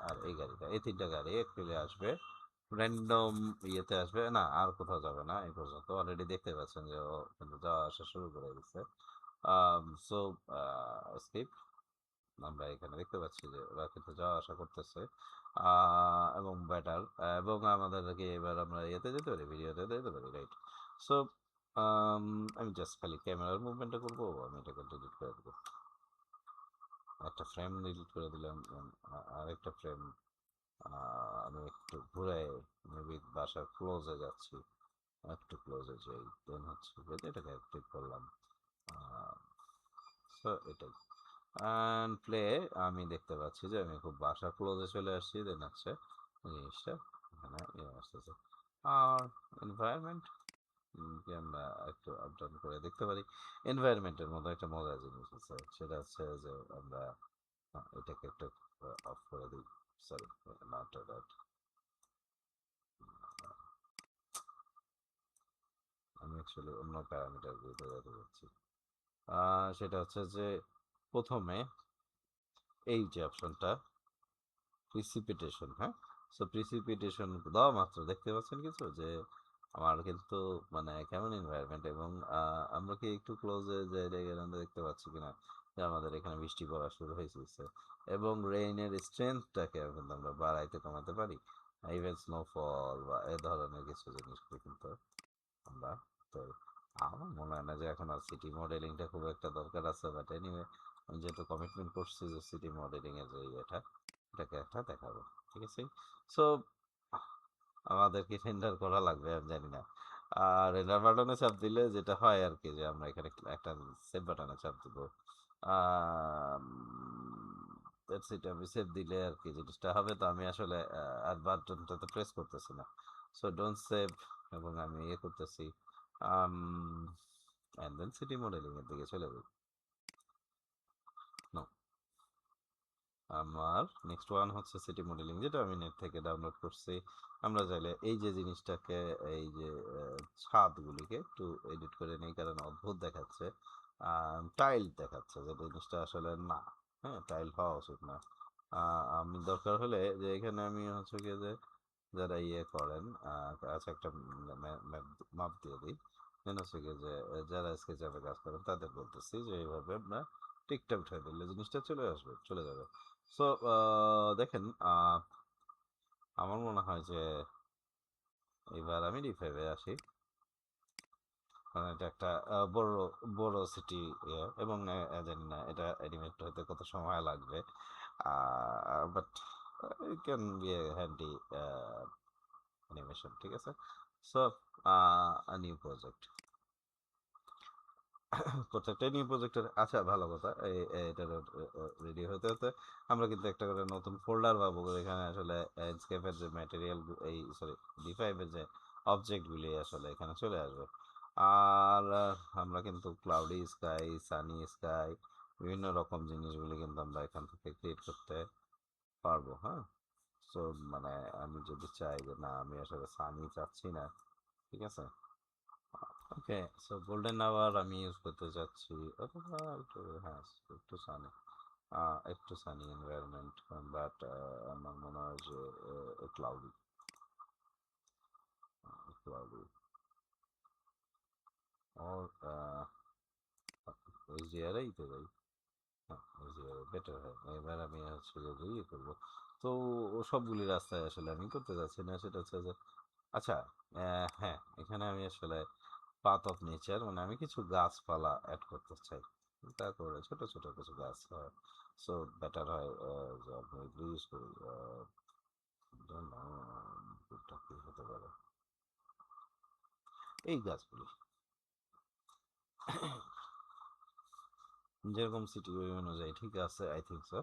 আর এই গাড়িটা, এই তিনটা গাড়ি এপ্রিলে আসবে, র্যান্ডম ইয়েতে আসবে না, আর কোথাও যাবে না। এই পর্যন্ত অলরেডি দেখতে পাচ্ছেন যে ও কিন্তু যাওয়া আসা শুরু করে দিচ্ছে। সো স্কিপ, আমরা এখানে দেখতে পাচ্ছি যে ওরা কিন্তু যাওয়া আসা করতেছে এবং বেটার, এবং আমাদেরকে এবার আমরা ইয়েতে যেতে পারি, ভিডিওতে যেতে পারি, রাইট? সো আমি জাস্ট খালি ক্যামেরার মুভমেন্টটা করবো, আমি এটাকে ডিলিট করে দেবো। একটা ফ্রেম ডিলিট করে দিলাম, আরেকটা ফ্রেম আমি একটু ঘুরে মেবি বাসার ক্লোজে যাচ্ছি, একটু ক্লোজে যাই, দেন হচ্ছে এটাকে ক্লিক করলাম। সো এটাই অ্যান্ড প্লে, আমি দেখতে পাচ্ছি যে আমি খুব বাসা ক্লোজে চলে আসছি, দেন হচ্ছে জিনিসটা এখানে আসতেছে। আর এনভায়রনমেন্ট কি আমরা একটু আপ ডাউন করে দেখতে পারি। এনভায়রনমেন্টের মধ্যে একটা মজার জিনিস আছে, সেটা হচ্ছে যে আমরা এটাকে একটু অফ করে দিই, সরি নট দ্যাট, আমি অ্যাকচুয়ালি অন্য প্যারামিটারগুলোতে যেতে যাচ্ছি। সেটা হচ্ছে যে প্রথমে এই যে অপশনটা প্রিসিপিটেশন, হ্যাঁ, সো প্রিসিপিটেশন দেওয়া মাত্র দেখতে পাচ্ছেন কিছু যে আমার কিন্তু মানে কেমন এনভায়রনমেন্ট, এবং আমরা কি একটু ক্লোজে যে আমরা দেখতে পাচ্ছি কিনা যে আমাদের এখানে বৃষ্টি পড়া শুরু হয়েছে, এবং রেইনের স্ট্রেংথটাকে কিন্তু আমরা বাড়াইতে কমাতে পারি, ইভেন স্নোফল বা এ ধরনের কিছু জিনিসগুলো কিন্তু আমরা, তো আমার মনে হয় না যে এখন আর সিটি মডেলিংটা খুব একটা দরকার আছে, বাট এনিওয়ে আমি যেহেতু কমিটমেন্ট করছি যে সিটি মডেলিং এর যে এটাকে একটা দেখাবো, ঠিক আছে? সো আমাদের কি রেন্ডার করা লাগবে আমি জানি না। আর রেন্ডার বাটনে চাপ দিলে যেটা হয় আর কি, যে আমরা এখানে একটা সেভ বাটনে চাপ দিব, দ্যাটস ইট। আমি সেভ দিলে আর কি জিনিসটা হবে, তো আমি আসলে আর বাটনটাতে প্রেস করতেছি না, সো ডোন্ট সেভ, এবং আমি ইয়ে করতেছি অ্যান্ড দেন সিটি মডেলিং এর দিকে চলে যাই। নো, আমার নেক্সট ওয়ান হচ্ছে সিটি মডেলিং, যেটা আমি নেট থেকে ডাউনলোড করছি। আমরা চাইলে এই যে জিনিসটাকে, এই যে ছাদগুলিকে একটু এডিট করে নিই, কারণ অদ্ভুত দেখাচ্ছে, টাইল দেখাচ্ছে, যে জিনিসটা আসলে না। হ্যাঁ, টাইল হওয়া উচিত না। আমি দরকার হলে যে এখানে আমি হচ্ছে গিয়ে যে যারা ইয়ে করেন, আচ্ছা একটা মাপ দিয়ে দিই, যেন হচ্ছে গিয়ে যে যারা স্কেচআপে কাজ করেন তাদের বলতেছি যে এইভাবে আমরা টিকটা উঠাই দিলে জিনিসটা চলে যাবে। সো দেখেন, আমার মনে হয় যে এবার আমি রিফাইভে আসি, কারণ এটা একটা বড় বড় সিটি, এবং জানি না এটা অ্যানিমেট হতে কত সময় লাগবে, but it can B A handy animation, ঠিক আছে? সো নিউ প্রজেক্ট, প্রত্যেকটাই নিউ প্রজেক্টের, আচ্ছা ভালো কথা, এটা রেডি হতে হতে আমরা কিন্তু একটা করে নতুন ফোল্ডার পাবো, এখানে আসলে এনস্কেপের যে ম্যাটেরিয়াল, এই সরি ডি5 এর যে অবজেক্টগুলি আসলে এখানে চলে আসবে। আর আমরা কিন্তু ক্লাউডি স্কাই, সানি স্কাই, বিভিন্ন রকম জিনিসগুলি কিন্তু আমরা এখান থেকে ক্রিয়েট করতে পারবো। হ্যাঁ, সো মানে আমি যদি চাই যে না আমি আসলে সানি চাচ্ছি না, ঠিক আছে, ওকে, সো গোল্ডেন আওয়ার আমি ইউজ করতে চাচ্ছি, অথবা একটু, হ্যাঁ একটু সানি, একটু সানি এনভায়রনমেন্ট, বাট আমার মনে হয় যে ক্লাউডি, ক্লাউডি ওর ওই জিয়ারেই তো যাই, হ্যাঁ ওই জিয়ারে বেটার হয়। এবার আমি হচ্ছে যে ইয়ে করবো, তো ও সবগুলি রাস্তায় আসলে আমি করতে যাচ্ছি না, সেটা হচ্ছে যে আচ্ছা, হ্যাঁ এখানে আমি আসলে পাথ অফ নেচার, মানে আমি কিছু গাছপালা অ্যাড করতে চাই, তারপরে ছোট ছোট কিছু গাছ হয়, সো বেটার হয় যে আপনি এগুলো ইউজ করি, কোনটা কি হতে পারে, এই গাছগুলি। যেরকম সিটি ওই অনুযায়ী ঠিক আছে, আই থিঙ্ক সো।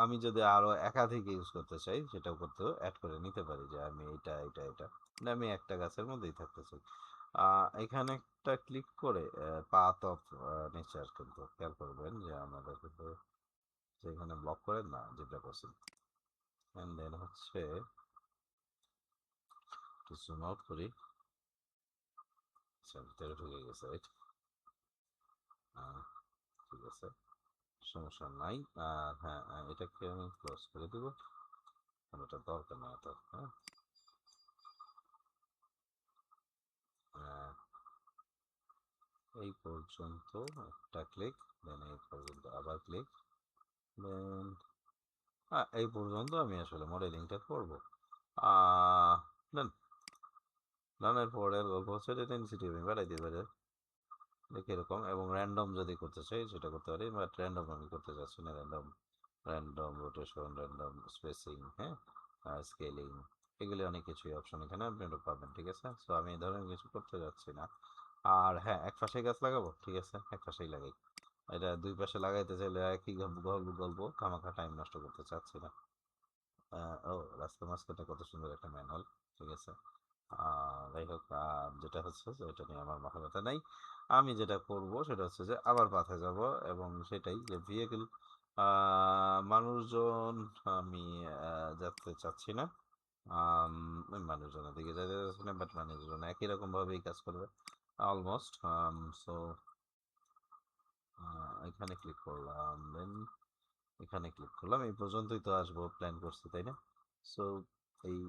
আমি যদি আরো একাধিক ইউজ করতে চাই সেটাও করতেও অ্যাড করে নিতে পারি, যে আমি এটা না, আমি একটা গাছের মধ্যেই থাকতে চাই। এখানে একটা ক্লিক করে পাথ অফ নেচার কিন্তু খেয়াল করবেন যে আমাদের কিন্তু যেখানে ব্লক করেন না যেটা করছেন, অ্যান্ড দেন হচ্ছে একটু জুম আউট করি। আচ্ছা, ভিতরে ঢুকে গেছে, রাইট? ঠিক আছে, সমস্যা নাই। আর হ্যাঁ, এটাকে আমি ক্লোজ করে দেবো, কারণ ওটা দরকার না তো। হ্যাঁ, এই পর্যন্ত একটা ক্লিক, দেন এই পর্যন্ত আবার ক্লিক, দেন এই পর্যন্ত আমি আসলে মডেলিংটা করবো। দেন রানের পরের গল্প হচ্ছে ডেন্সিটি আমি বাড়াই দিতে পারি, দেখি এরকম। এবং র্যান্ডম যদি করতে চাই সেটা করতে পারি, বাট র্যান্ডম আমি করতে চাচ্ছি না। Random, random rotation, random spacing, হ্যাঁ, স্কেলিং, এগুলি অনেক কিছুই অপশন এখানে আপনি পাবেন, ঠিক আছে। সো আমি এই ধরনের কিছু করতে যাচ্ছি না। আর হ্যাঁ, এক পাশে গাছ লাগাবো, ঠিক আছে, এক পাশেই লাগাই। এটা দুই পাশে লাগাইতে চাইলে একই গল্প গল্প, খামাখা টাইম নষ্ট করতে চাচ্ছি না। ও, রাস্তার মাঝখানে কত সুন্দর একটা ম্যানহোল, ঠিক আছে। যাই হোক, যেটা হচ্ছে যে এটা নিয়ে আমার মাথা ব্যথা নাই। আমি যেটা করব সেটা হচ্ছে যে আবার পাথে যাব, এবং সেটাই যে ভেহিকেল, মানুষজন আমি যেতে চাচ্ছি না। আমি মানুষজনের দিকে যেতে চাচ্ছি না, বাট মানুষজন একই রকম ভাবেই কাজ করবে অলমোস্ট। সো এখানে ক্লিক করলাম, দেন এখানে ক্লিক করলাম। এই পর্যন্তই তো আসবো প্ল্যান করছি, তাই না? সো এই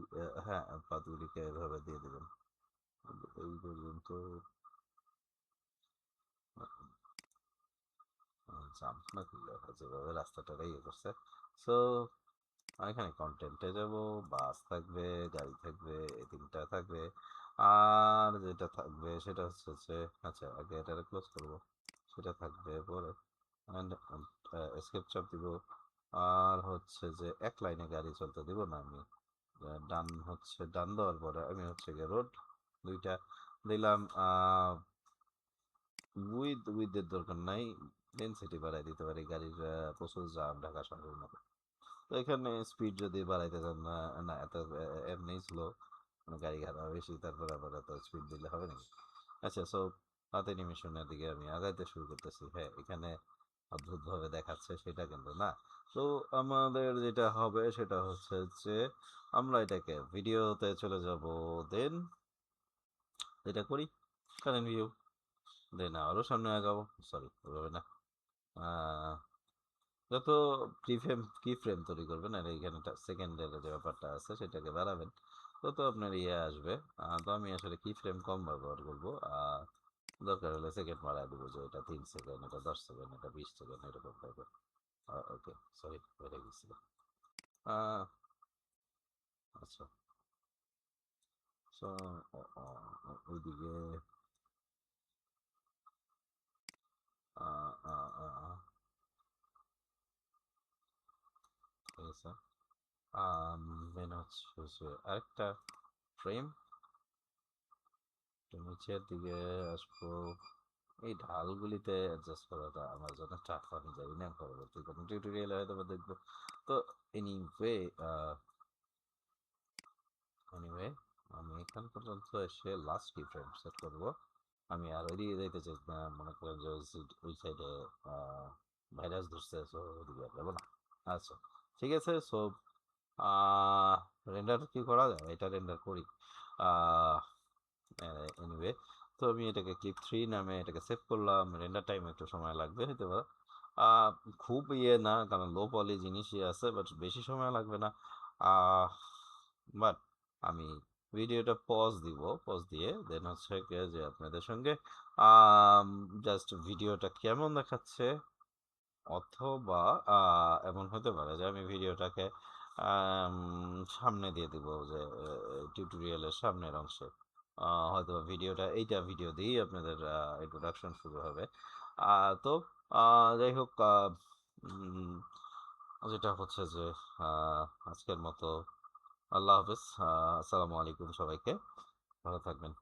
হ্যাঁ, পাতগুলিকে এভাবে দিয়ে দেবেন এই পর্যন্ত। জাম্প না করলে যেভাবে রাস্তাটারে ইয়ে করছে। সো এখানে কন্টেন্টে যাব, বাস থাকবে, গাড়ি থাকবে, এই তিনটা থাকবে। আর যেটা থাকবে সেটা হচ্ছে যে, আচ্ছা আগে এটা ক্লোজ করবো, সেটা থাকবে পরে। অ্যান্ড এসকেপ চাপ দিব। আর হচ্ছে যে এক লাইনে গাড়ি চলতে দিব না আমি। ডান হচ্ছে, ডান দেওয়ার পরে আমি হচ্ছে গিয়ে রোড দুইটা দিলাম। উইথের দরকার নাই, ডেনসিটি বাড়াই দিতে পারি, গাড়ির প্রচুর জাম ঢাকা শহরের মতো। তো এখানে স্পিড যদি বাড়াইতে চান না, না এত এমনি স্লো, মানে গাড়ি ঘাড়া বেশি, তারপর আবার এত স্পিড দিলে হবে নাকি? আচ্ছা, সো হাতে নিমিশনের দিকে আমি আগাইতে শুরু করতেছি। হ্যাঁ, এখানে অদ্ভুতভাবে দেখাচ্ছে সেটা কিন্তু না। তো আমাদের যেটা হবে সেটা হচ্ছে যে আমরা এটাকে ভিডিওতে চলে যাব, দেন যেটা করি কারেন্ট ভিউ, দেন আরও সামনে আগাবো। সরি, ওইভাবে না। আহ, যত কি ফ্রেম তৈরি করবেন আর এইখানে সেকেন্ডের যে ব্যাপারটা আছে সেটাকে বাড়াবেন, তত আপনার ইয়ে আসবে। তো আমি আসলে কি ফ্রেম কম ব্যবহার করবো। দরকার হলে সেকেন্ড বাড়ায় দেবো, যে এটা 3 সেকেন্ড, এটা 10 সেকেন্ড, এটা 20 সেকেন্ড, এরকম টাইপের। ওকে, সরি, বেড়ে গেছিল। আহ, আচ্ছা, সো ওইদিকে আহ, আহ, আহ, আহ, ঠিক আছে। দেন হচ্ছে যে আরেকটা ফ্রেম, একটু নিচের দিকে আসবো। এই ঢালগুলিতে অ্যাডজাস্ট করাটা আমার জন্য টাফ, আমি জানি না, পরবর্তী কোনো টিউটোরিয়ালে হয়তো বা দেখবো। তো এনিওয়ে, এনিওয়ে আমি এখান পর্যন্ত এসে লাস্ট কি ফ্রেম সেট করবো। আমি আর ওইদিকে যাইতে চাই না, মনে করেন যে ওই সাইডে ভাইরাস ধরছে, সো ওইদিকে আর যাবো না। আচ্ছা, ঠিক আছে। সো রেন্ডার কি করা যায়, এটা রেন্ডার করি। এনিওয়ে, তো আমি এটাকে ক্লিপ 3 নামে এটাকে সেভ করলাম। রেন্ডার টাইম একটু সময় লাগবে হয়তো বা, আহ, খুব ইয়ে না, কারণ লো পলি জিনিসই আছে, বাট বেশি সময় লাগবে না। বাট আমি ভিডিওটা পজ দিব, পজ দিয়ে দেন হচ্ছে যে আপনাদের সঙ্গে জাস্ট ভিডিওটা কেমন দেখাচ্ছে, অথবা এমন হতে পারে যে আমি ভিডিওটাকে আম, সামনে দিয়ে দিব, যে টিউটোরিয়ালের সামনের অংশে হয়তো ভিডিওটা, এইটা ভিডিও দিয়েই আপনাদের ইন্ট্রোডাকশন শুরু হবে। তো যাই হোক, উম, যেটা হচ্ছে যে আহ, আজকের মতো আল্লাহ হাফেজ, আসসালামু আলাইকুম সবাইকে, ভালো থাকবেন।